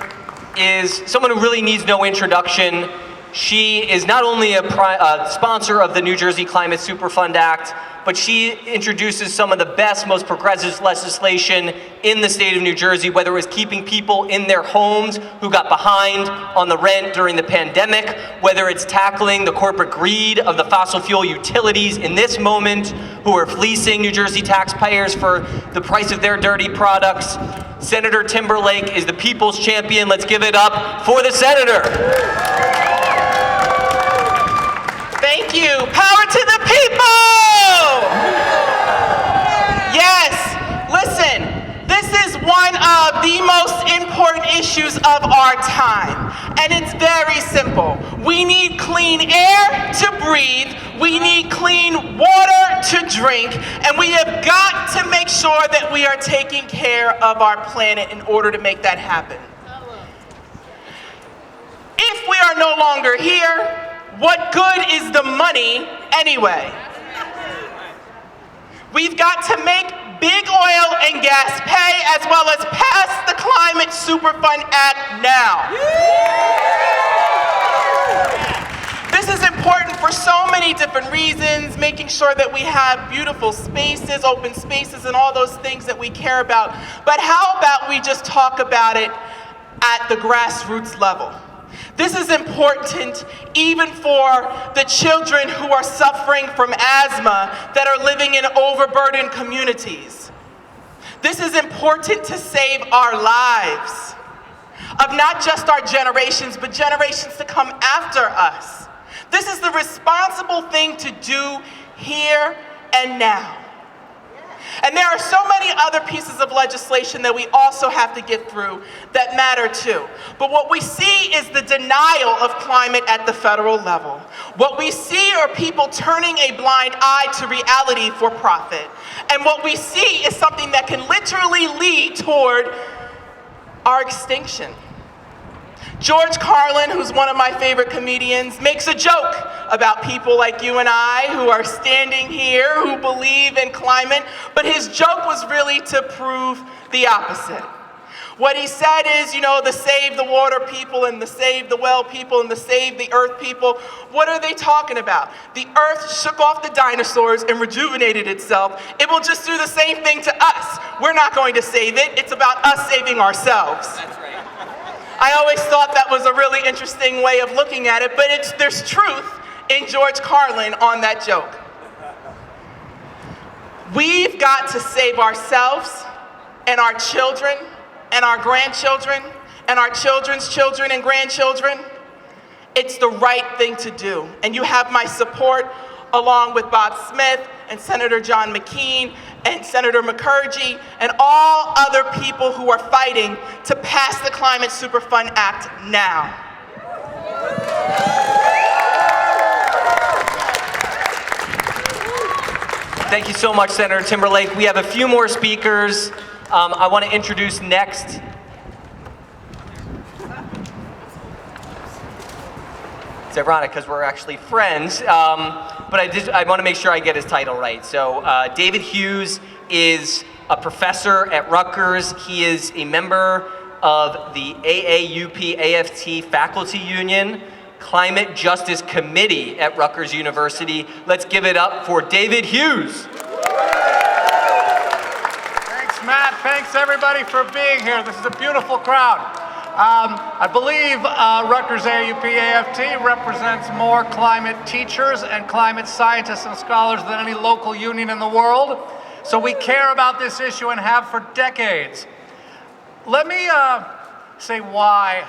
is someone who really needs no introduction. She is not only a sponsor of the New Jersey Climate Superfund Act, but she introduces some of the best, most progressive legislation in the state of New Jersey, whether it was keeping people in their homes who got behind on the rent during the pandemic, whether it's tackling the corporate greed of the fossil fuel utilities in this moment, who are fleecing New Jersey taxpayers for the price of their dirty products. Senator Timberlake is the people's champion. Let's give it up for the senator. Thank you. Power to the people! Yes, listen, this is one of the most important issues of our time, and it's very simple. We need clean air to breathe, we need clean water to drink, and we have got to make sure that we are taking care of our planet in order to make that happen. If we are no longer here, what good is the money anyway? We've got to make big oil and gas pay, as well as pass the Climate Superfund Act now. This is important for so many different reasons, making sure that we have beautiful spaces, open spaces, and all those things that we care about. But how about we just talk about it at the grassroots level? This is important even for the children who are suffering from asthma that are living in overburdened communities. This is important to save our lives, of not just our generations, but generations to come after us. This is the responsible thing to do here and now. And there are so many other pieces of legislation that we also have to get through that matter too. But what we see is the denial of climate at the federal level. What we see are people turning a blind eye to reality for profit. And what we see is something that can literally lead toward our extinction. George Carlin, who's one of my favorite comedians, makes a joke about people like you and I who are standing here, who believe in climate, but his joke was really to prove the opposite. What he said is, you know, the save the water people and the save the well people and the save the earth people. What are they talking about? The earth shook off the dinosaurs and rejuvenated itself. It will just do the same thing to us. We're not going to save it. It's about us saving ourselves. That's right. I always thought that was a really interesting way of looking at it, but there's truth in George Carlin on that joke. We've got to save ourselves and our children and our grandchildren and our children's children and grandchildren. It's the right thing to do. And you have my support along with Bob Smith and Senator John McKean and Senator Mukherjee and all other people who are fighting to pass the Climate Superfund Act now. Thank you so much, Senator Timberlake. We have a few more speakers. I want to introduce next. It's ironic because we're actually friends, but I want to make sure I get his title right. So David Hughes is a professor at Rutgers. He is a member of the AAUP-AFT Faculty Union Climate Justice Committee at Rutgers University. Let's give it up for David Hughes. Thanks, Matt. Thanks, everybody, for being here. This is a beautiful crowd. I believe Rutgers AAUP-AFT represents more climate teachers and climate scientists and scholars than any local union in the world. So we care about this issue and have for decades. Let me say why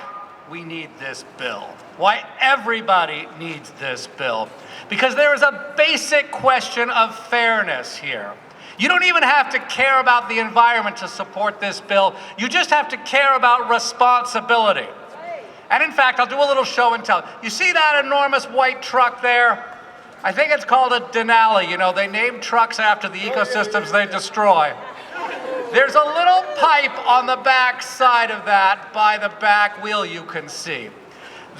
we need this bill. Why everybody needs this bill. Because there is a basic question of fairness here. You don't even have to care about the environment to support this bill. You just have to care about responsibility. And in fact, I'll do a little show and tell. You see that enormous white truck there? I think it's called a Denali. You know, they name trucks after the ecosystems they destroy. There's a little pipe on the back side of that by the back wheel you can see.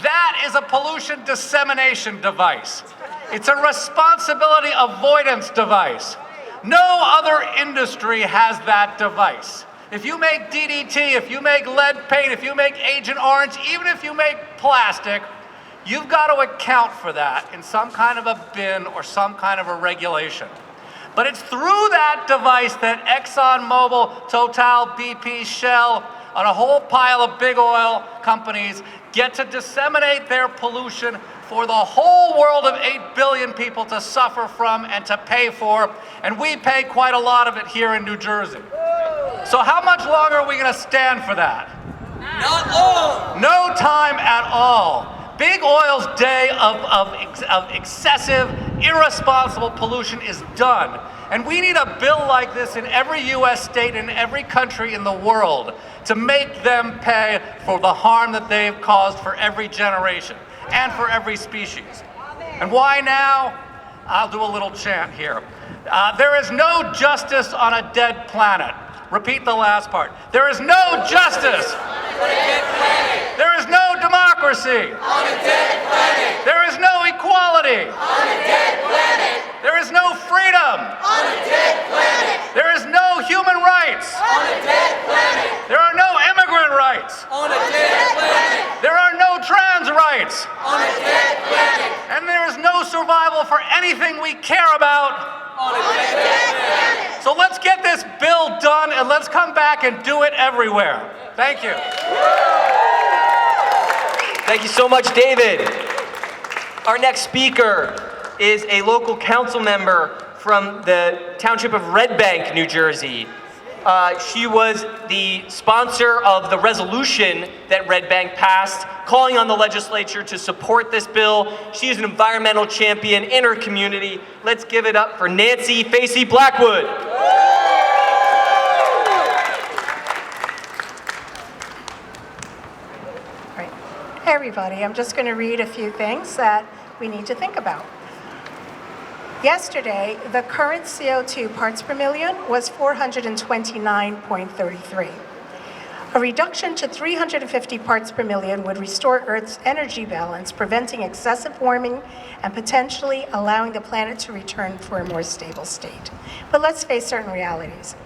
That is a pollution dissemination device. It's a responsibility avoidance device. No other industry has that device. If you make DDT, if you make lead paint, if you make Agent Orange, even if you make plastic, you've got to account for that in some kind of a bin or some kind of a regulation. But it's through that device that ExxonMobil, Total, BP, Shell, and a whole pile of big oil companies get to disseminate their pollution for the whole world of 8 billion people to suffer from and to pay for, and we pay quite a lot of it here in New Jersey. So how much longer are we going to stand for that? Not long. No time at all. Big oil's day of excessive, irresponsible pollution is done. And we need a bill like this in every U.S. state and every country in the world to make them pay for the harm that they've caused for every generation and for every species. And why now? I'll do a little chant here. There is no justice on a dead planet. Repeat the last part. There is no justice On a dead planet. There is no democracy. On a dead planet. There is no equality. On a dead planet. There is no freedom. On a dead planet. There is no human rights. On a dead planet. There are no immigrant rights. On a dead planet. There are no trans rights. On a dead planet. And there is no survival for anything we care about. On a dead planet. So let's get this bill done and let's come back and do it everywhere. Thank you. Thank you so much, David. Our next speaker is a local council member from the township of Red Bank, New Jersey. She was the sponsor of the resolution that Red Bank passed, calling on the legislature to support this bill. She is an environmental champion in her community. Let's give it up for Nancy Facey Blackwood. Hey everybody, I'm just going to read a few things that we need to think about. Yesterday, the current CO2 parts per million was 429.33. A reduction to 350 parts per million would restore Earth's energy balance, preventing excessive warming and potentially allowing the planet to return for a more stable state. But let's face certain realities.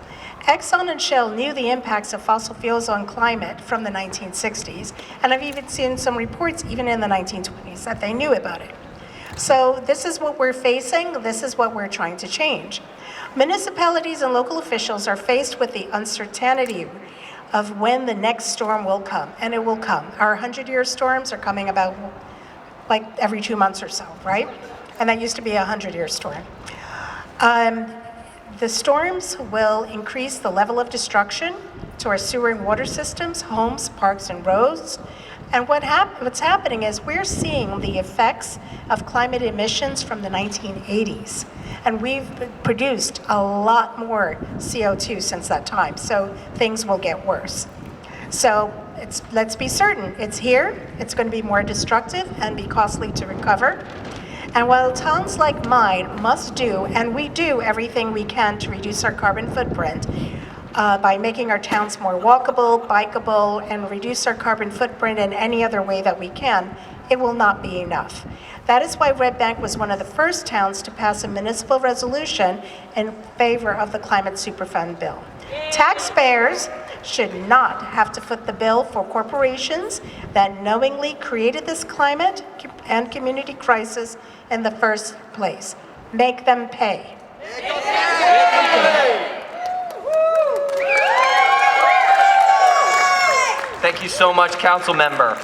Exxon and Shell knew the impacts of fossil fuels on climate from the 1960s, and I've even seen some reports even in the 1920s that they knew about it. So this is what we're facing, this is what we're trying to change. Municipalities and local officials are faced with the uncertainty of when the next storm will come, and it will come. Our 100-year storms are coming about like every 2 months or so, right? And that used to be a 100-year storm. The storms will increase the level of destruction to our sewer and water systems, homes, parks, and roads. And what's happening is we're seeing the effects of climate emissions from the 1980s. And we've produced a lot more CO2 since that time, so things will get worse. So let's be certain, it's here, it's going to be more destructive and be costly to recover. And while towns like mine must do, and we do everything we can to reduce our carbon footprint by making our towns more walkable, bikeable, and reduce our carbon footprint in any other way that we can, it will not be enough. That is why Red Bank was one of the first towns to pass a municipal resolution in favor of the Climate Superfund bill. Taxpayers should not have to foot the bill for corporations that knowingly created this climate and community crisis in the first place. Make them pay. Thank you so much, Council Member.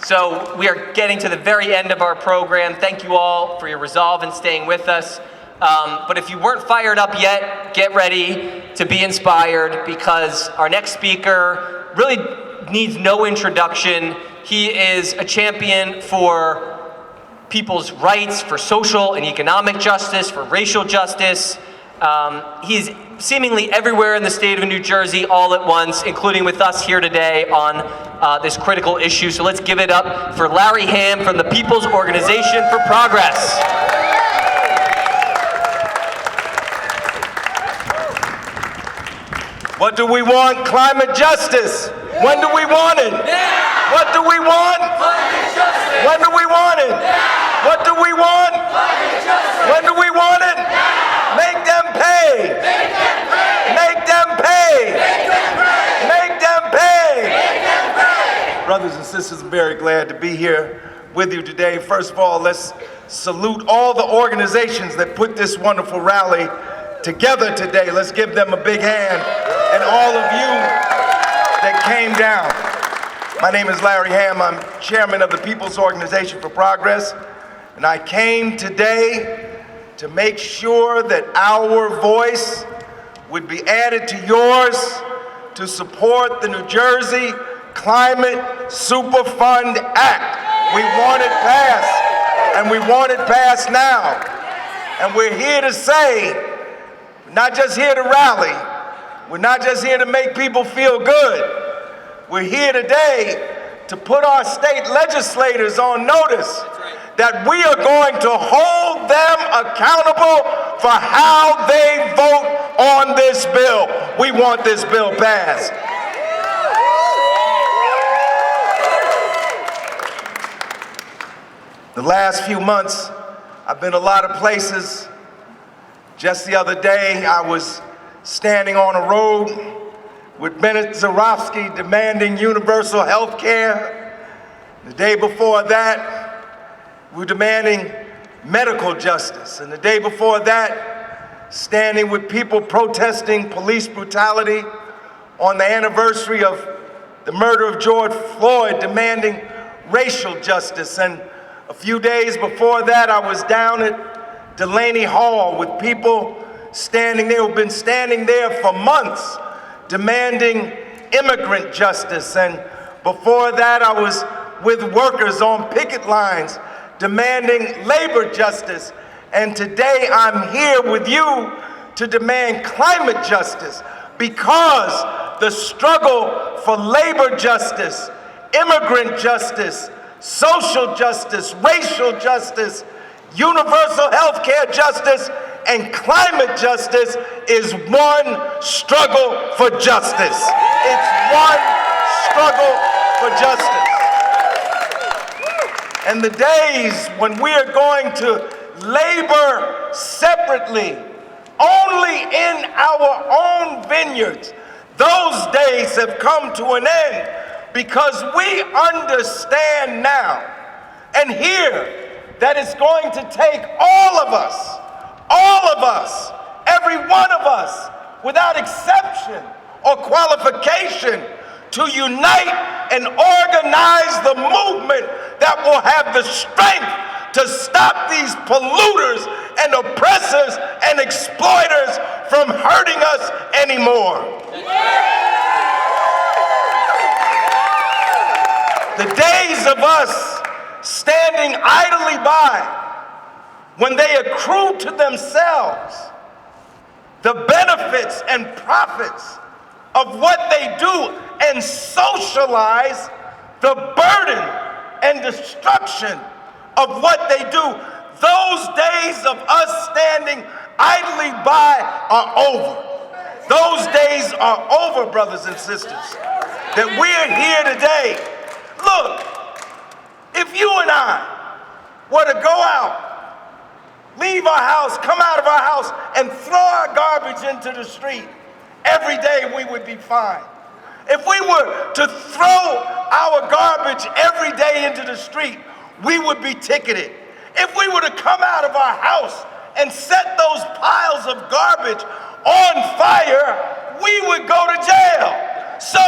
So we are getting to the very end of our program. Thank you all for your resolve and staying with us. But if you weren't fired up yet, get ready to be inspired because our next speaker really needs no introduction. He is a champion for people's rights, for social and economic justice, for racial justice. He's seemingly everywhere in the state of New Jersey all at once, including with us here today on this critical issue. So let's give it up for Larry Hamm from the People's Organization for Progress. What do we want? Climate justice. When do we want it? Now! What do we want? Climate justice! When do we want it? Now! What do we want? Climate justice! When do we want it? Now! Make them pay! Make them pay! Make them pay! Make them pay! Make them pay! Make them pay! Brothers and sisters, I'm very glad to be here with you today. First of all, let's salute all the organizations that put this wonderful rally together today. Let's give them a big hand. And all of you that came down. My name is Larry Hamm. I'm chairman of the People's Organization for Progress. And I came today to make sure that our voice would be added to yours to support the New Jersey Climate Superfund Act. We want it passed, and we want it passed now. And we're here to say, we're not just here to rally, we're not just here to make people feel good. We're here today to put our state legislators on notice that we are going to hold them accountable for how they vote on this bill. We want this bill passed. The last few months, I've been a lot of places. Just the other day, I was standing on a road with Bennett Zarofsky demanding universal health care. The day before that, we were demanding medical justice. And the day before that, standing with people protesting police brutality on the anniversary of the murder of George Floyd, demanding racial justice. And a few days before that, I was down at Delaney Hall with people standing there who've been standing there for months demanding immigrant justice. And before that, I was with workers on picket lines demanding labor justice. And today I'm here with you to demand climate justice because the struggle for labor justice, immigrant justice, social justice, racial justice, universal health care justice, and climate justice is one struggle for justice. It's one struggle for justice. And the days when we are going to labor separately, only in our own vineyards, those days have come to an end, because we understand now and hear that it's going to take all of us, every one of us, without exception or qualification, to unite and organize the movement that will have the strength to stop these polluters and oppressors and exploiters from hurting us anymore. The days of us standing idly by when they accrue to themselves the benefits and profits of what they do and socialize the burden and destruction of what they do, those days of us standing idly by are over. Those days are over, brothers and sisters, that we're here today. Look, if you and I were to go out, leave our house, come out of our house, and throw our garbage into the street, every day we would be fine. If we were to throw our garbage every day into the street, we would be ticketed. If we were to come out of our house and set those piles of garbage on fire, we would go to jail. So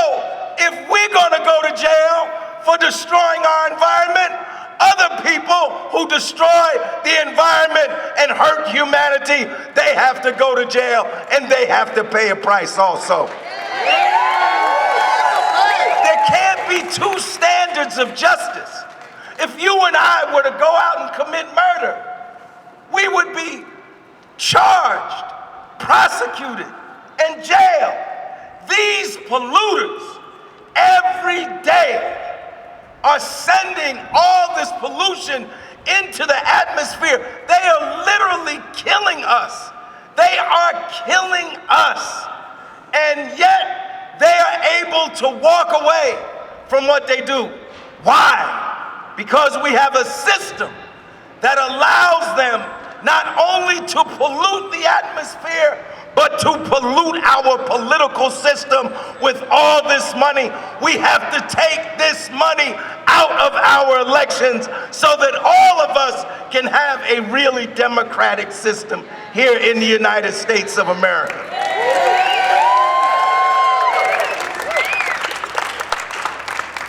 if we're going to go to jail for destroying our environment, other people who destroy the environment and hurt humanity, they have to go to jail and they have to pay a price also. There can't be two standards of justice. If you and I were to go out and commit murder, we would be charged, prosecuted, and jailed. These polluters every day are sending all this pollution into the atmosphere. They are literally killing us. They are killing us. And yet they are able to walk away from what they do. Why? Because we have a system that allows them not only to pollute the atmosphere, but to pollute our political system with all this money. We have to take this money out of our elections so that all of us can have a really democratic system here in the United States of America.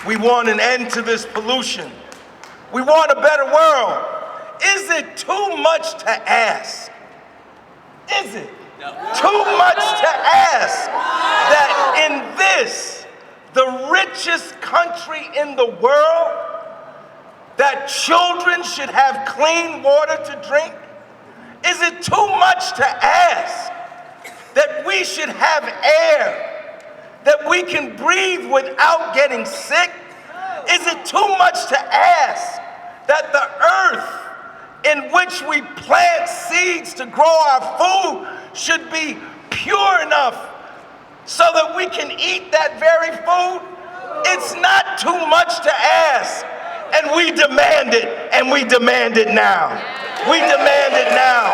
We want an end to this pollution. We want a better world. Is it too much to ask? Is it too much to ask that in this, the richest country in the world, that children should have clean water to drink? Is it too much to ask that we should have air that we can breathe without getting sick? Is it too much to ask that the earth in which we plant seeds to grow our food should be pure enough so that we can eat that very food? It's not too much to ask. And we demand it, and we demand it now. We demand it now.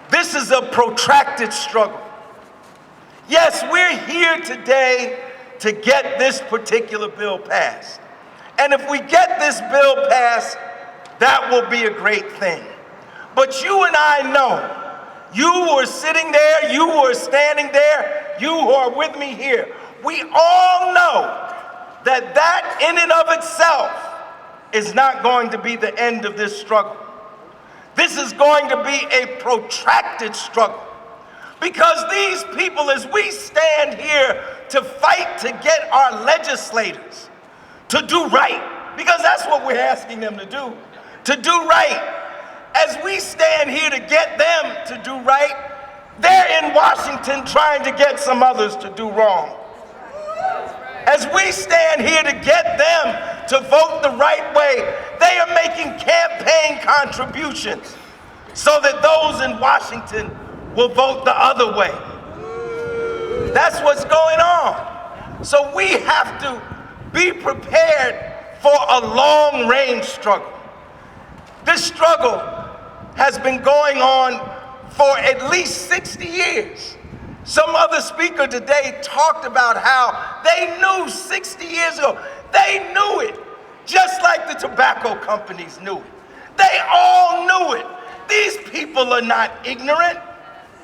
This is a protracted struggle. Yes, we're here today to get this particular bill passed. And if we get this bill passed, that will be a great thing. But you and I know, you who are sitting there, you who are standing there, you who are with me here, we all know that that in and of itself is not going to be the end of this struggle. This is going to be a protracted struggle. Because these people, as we stand here to fight to get our legislators to do right, because that's what we're asking them to do right. As we stand here to get them to do right, they're in Washington trying to get some others to do wrong. As we stand here to get them to vote the right way, they are making campaign contributions so that those in Washington will vote the other way. That's what's going on. So we have to be prepared for a long-range struggle. This struggle has been going on for at least 60 years. Some other speaker today talked about how they knew 60 years ago, they knew it, just like the tobacco companies knew it. They all knew it. These people are not ignorant.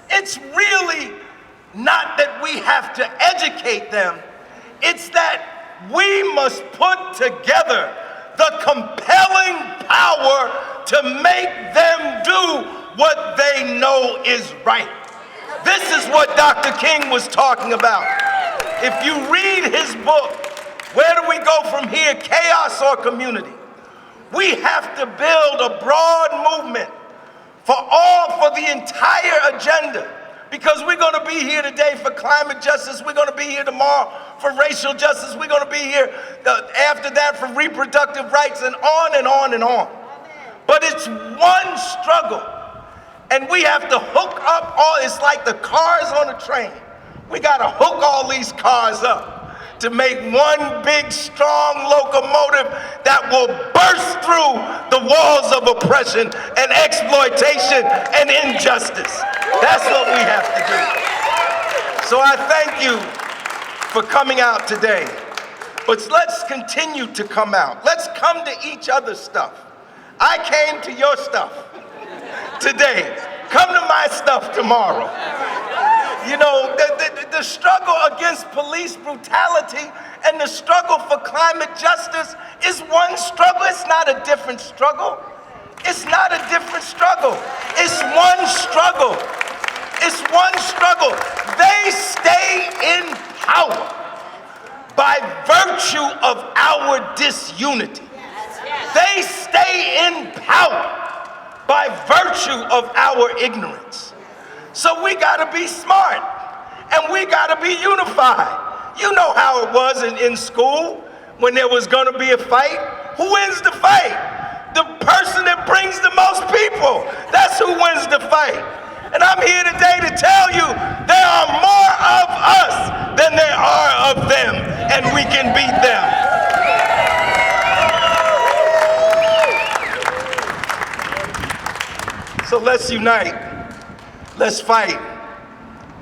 It's really not that we have to educate them. It's that we must put together the compelling power to make them do what they know is right. This is what Dr. King was talking about. If you read his book, Where Do We Go From Here, Chaos or Community? We have to build a broad movement for the entire agenda. Because we're going to be here today for climate justice, we're going to be here tomorrow for racial justice, we're going to be here after that for reproductive rights, and on and on and on. But it's one struggle, and we have to hook up it's like the cars on a train. We got to hook all these cars up to make one big, strong locomotive that will burst through the walls of oppression and exploitation and injustice. That's what we have to do. So I thank you for coming out today. But let's continue to come out. Let's come to each other's stuff. I came to your stuff today. Come to my stuff tomorrow. You know, the struggle against police brutality and the struggle for climate justice is one struggle. It's not a different struggle. It's not a different struggle. It's one struggle. It's one struggle. They stay in power by virtue of our disunity. They stay in power by virtue of our ignorance. So we gotta be smart, and we gotta be unified. You know how it was in school when there was gonna be a fight. Who wins the fight? The person that brings the most people. That's who wins the fight. And I'm here today to tell you there are more of us than there are of them, and we can beat them. So let's unite. Let's fight.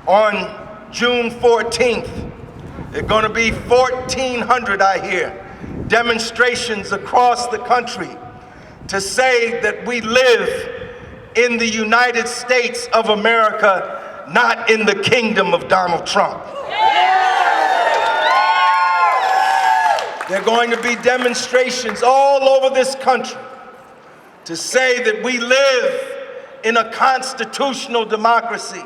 On June 14th, there are going to be 1,400, I hear, demonstrations across the country to say that we live in the United States of America, not in the kingdom of Donald Trump. There are going to be demonstrations all over this country to say that we live in a constitutional democracy,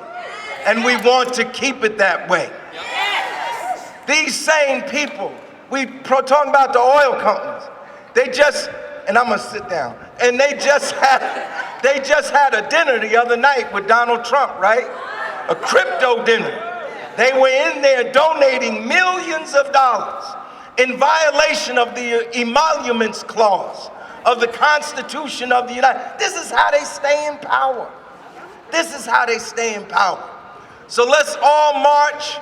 and we want to keep it that way. These same people, we talking about the oil companies, and I'm gonna sit down, and they just had a dinner the other night with Donald Trump, right? A crypto dinner. They were in there donating millions of dollars in violation of the emoluments clause of the Constitution of the United States. This is how they stay in power. This is how they stay in power. So let's all march.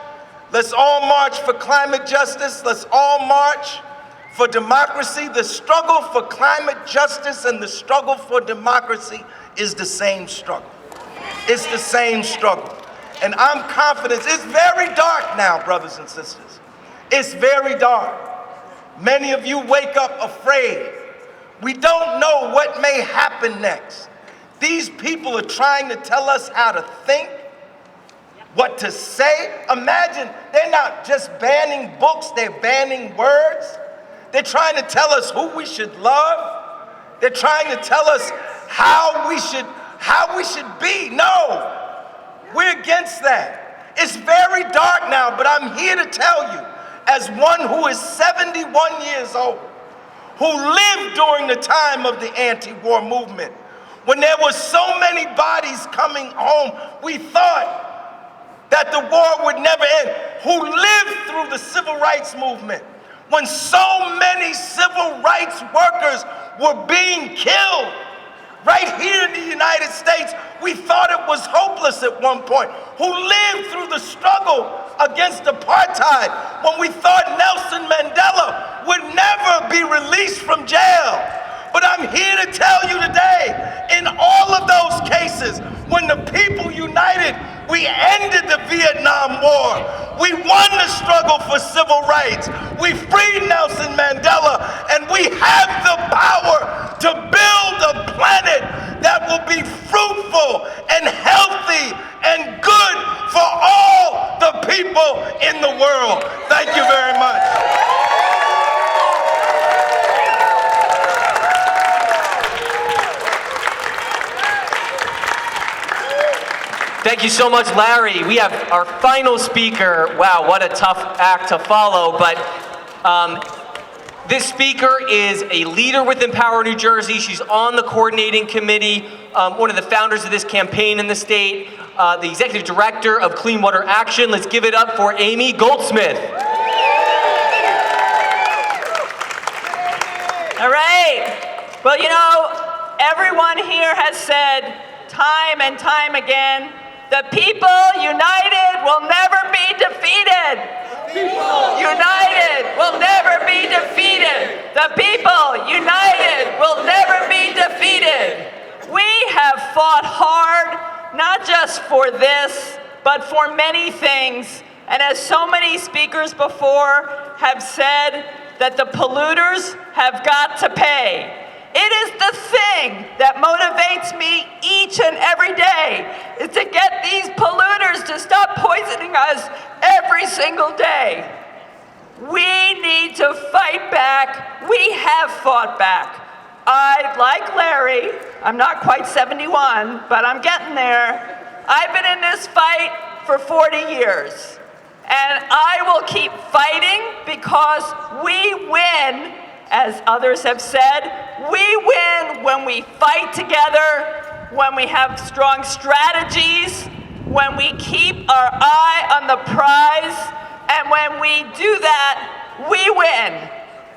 Let's all march for climate justice. Let's all march for democracy. The struggle for climate justice and the struggle for democracy is the same struggle. It's the same struggle. And I'm confident. It's very dark now, brothers and sisters. It's very dark. Many of you wake up afraid. We don't know what may happen next. These people are trying to tell us how to think, what to say. Imagine, they're not just banning books, they're banning words. They're trying to tell us who we should love. They're trying to tell us how we should be. No, we're against that. It's very dark now, but I'm here to tell you, as one who is 71 years old, who lived during the time of the anti-war movement, when there were so many bodies coming home, we thought that the war would never end, who lived through the civil rights movement, when so many civil rights workers were being killed. right here in the United States, we thought it was hopeless at one point, who lived through the struggle against apartheid, when we thought Nelson Mandela would never be released from jail. But I'm here to tell you today, in all of those cases, when the people united, we ended the Vietnam War. We won the struggle for civil rights. We freed Nelson Mandela, and we have the power to build a planet that will be fruitful and healthy and good for all the people in the world. Thank you very much. Thank you so much, Larry. We have our final speaker. Wow, what a tough act to follow, but this speaker is a leader with Empower New Jersey. She's on the coordinating committee, one of the founders of this campaign in the state, the executive director of Clean Water Action. Let's give it up for Amy Goldsmith. All right. Well, you know, everyone here has said time and time again, the people united will never be defeated. United will never be defeated. The people united will never be defeated. We have fought hard, not just for this, but for many things. And as so many speakers before have said, that the polluters have got to pay. It is the thing that motivates me each and every day, is to get these polluters to stop poisoning us every single day. We need to fight back. We have fought back. I, like Larry, I'm not quite 71, but I'm getting there. I've been in this fight for 40 years. And I will keep fighting because we win, as others have said. We win when we fight together, when we have strong strategies, when we keep our eye on the prize, and when we do that, we win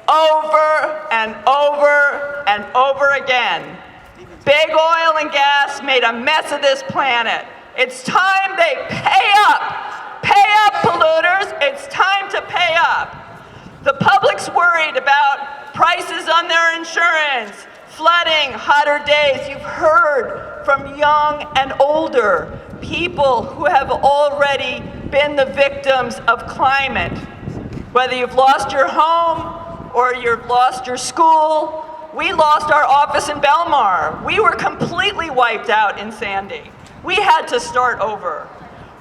over and over and over again. Big oil and gas made a mess of this planet. It's time they pay up. Pay up, polluters. It's time to pay up. The public's worried about prices on their insurance, flooding, hotter days. You've heard from young and older people who have already been the victims of climate. Whether you've lost your home or you've lost your school, we lost our office in Belmar. We were completely wiped out in Sandy. We had to start over.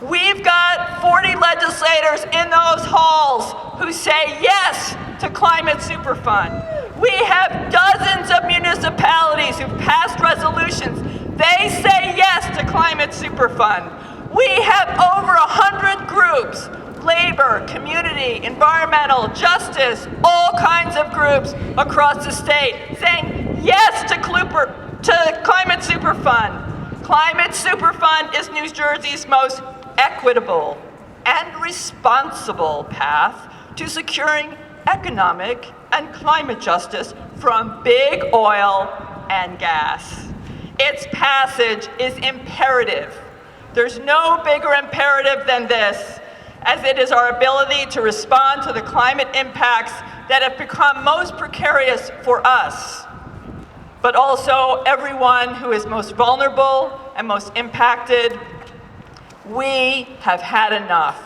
We've got 40 legislators in those halls who say yes to Climate Superfund. We have dozens of municipalities who've passed resolutions. They say yes to Climate Superfund. We have over 100 groups, labor, community, environmental, justice, all kinds of groups across the state saying yes to Climate Superfund. Climate Superfund is New Jersey's most equitable and responsible path to securing economic and climate justice from big oil and gas. Its passage is imperative. There's no bigger imperative than this, as it is our ability to respond to the climate impacts that have become most precarious for us, but also everyone who is most vulnerable and most impacted. We have had enough.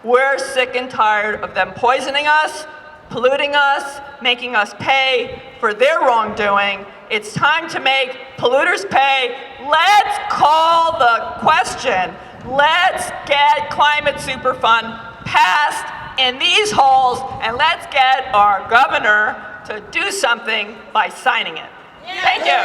We're sick and tired of them poisoning us, polluting us, making us pay for their wrongdoing. It's time to make polluters pay. Let's call the question. Let's get Climate Superfund passed in these halls, and let's get our governor to do something by signing it. Thank you.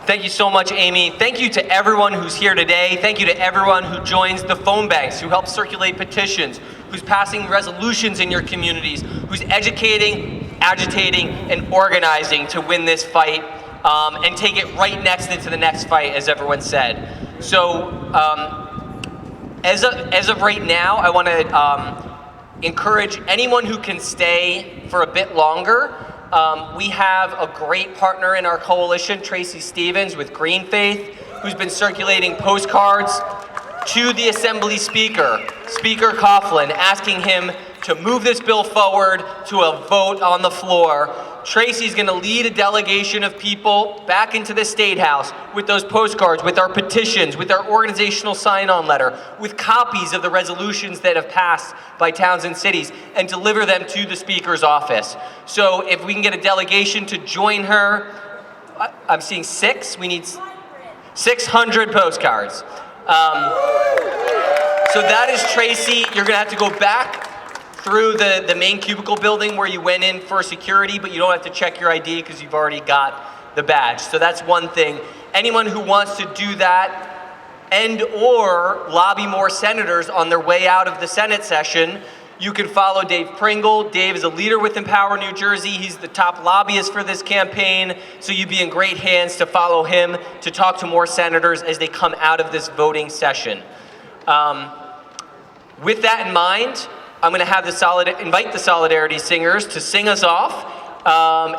Thank you so much, Amy. Thank you to everyone who's here today. Thank you to everyone who joins the phone banks, who helps circulate petitions, who's passing resolutions in your communities, who's educating, agitating, and organizing to win this fight and take it right next into the next fight, as everyone said. So as of right now, I want to encourage anyone who can stay for a bit longer. We have a great partner in our coalition, Tracy Stevens with Green Faith, who's been circulating postcards to the Assembly Speaker, Speaker Coughlin, asking him to move this bill forward to a vote on the floor. Tracy's gonna lead a delegation of people back into the State House with those postcards, with our petitions, with our organizational sign-on letter, with copies of the resolutions that have passed by towns and cities, and deliver them to the Speaker's office. So if we can get a delegation to join her, I'm seeing 6, we need 600 postcards. So that is Tracy. You're gonna have to go back through the main cubicle building where you went in for security, but you don't have to check your ID because you've already got the badge. So that's one thing. Anyone who wants to do that and or lobby more senators on their way out of the Senate session, you can follow Dave Pringle. Dave is a leader with Empower New Jersey. He's the top lobbyist for this campaign, so you'd be in great hands to follow him to talk to more senators as they come out of this voting session. With that in mind, I'm going to invite the Solidarity Singers to sing us off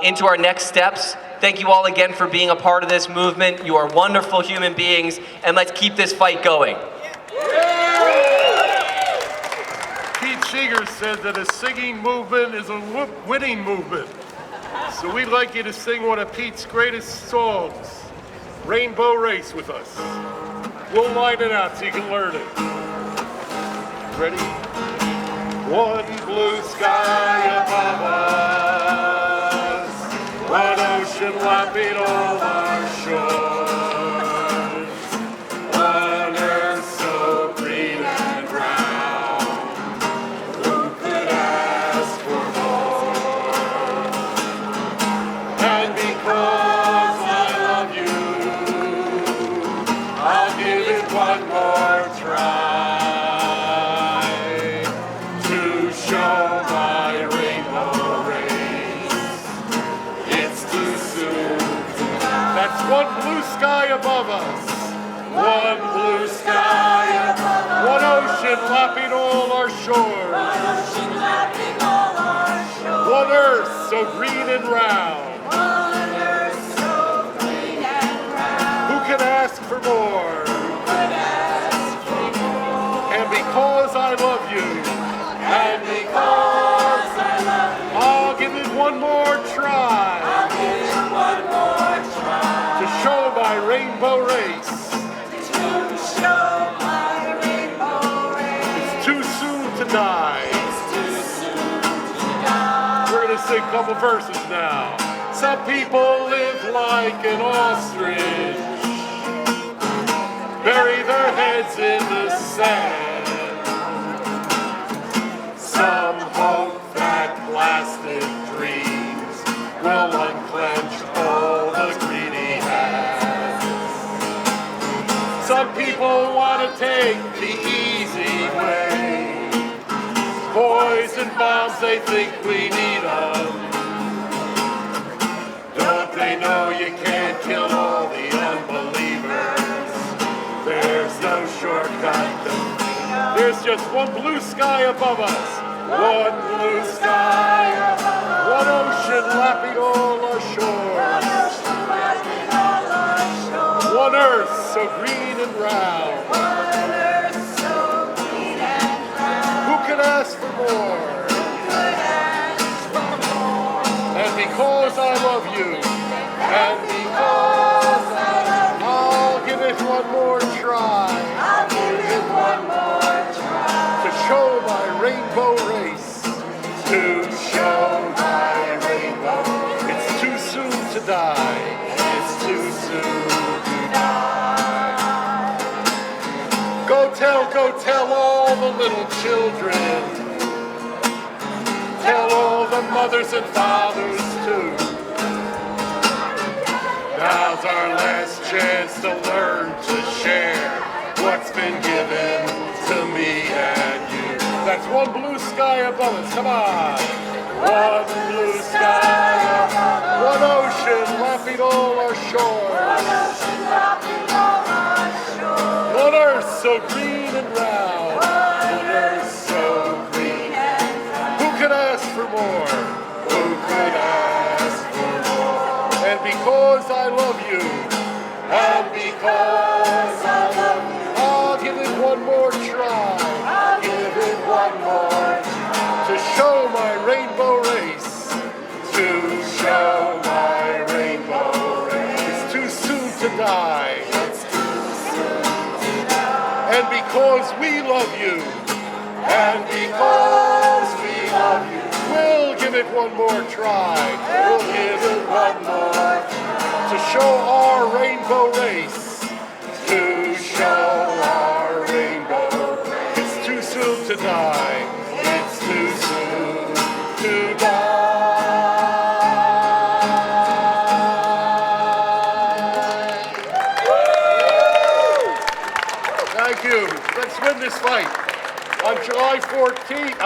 into our next steps. Thank you all again for being a part of this movement. You are wonderful human beings, and let's keep this fight going. Pete Seeger said that a singing movement is a winning movement. So we'd like you to sing one of Pete's greatest songs, Rainbow Race, with us. We'll line it out so you can learn it. Ready? One blue sky above us, one ocean lapping all our shores, one earth so green and brown, who could ask for more? And because I love you, I'll give it one more try. One blue sky above us, one blue sky above us, one ocean lapping all our shores, one ocean lapping all our shores, one earth so green and round, one earth so green and round. Who can ask for more? Who can ask for more? And because I love you, and because I love you, I'll give it one more try. I'll give it one more try. To show my rainbow race. To show my rainbow race. It's too soon to die. It's too soon to die. We're gonna sing a couple verses now. Some people live like an ostrich, bury their heads in the sand. Some hope that plastic dreams will unclench all the greedy hands. Some people want to take the easy way. Poison bombs, they think we need them. Don't they know you can't kill all the unbelievers? There's no shortcut. There's just one blue sky above us. One blue sky above us. One ocean lapping all our shores. One ocean lapping all our shores. One earth so green and round. One earth so green and round. Who can ask for more? Who could ask for more? And because I love you, and because I love you, I'll give it one more try. I'll give it one more try. To show my rainbow race. To show my rainbow. It's too soon to die. It's too soon to die. Go tell all the little children. Tell all the mothers and fathers too. Now's our last chance to learn to share what's been given to me and you. That's one blue sky above us, come on. One blue sky above us. One ocean lapping all our shores. One ocean lapping all our shores. One earth so green and round. One earth so green and more? Who could ask for more? And because I love you, and because I love you, I'll give it one more try. I'll give it one more to show my rainbow race. To show my rainbow race. It's too soon to die. It's too soon to die. And because we love you, and because we love you, we'll give it one more try. We'll give it one more to show our rainbow race. To show our rainbow race. It's too soon to die. It's too soon to die. Thank you. Let's win this fight. On July 14th,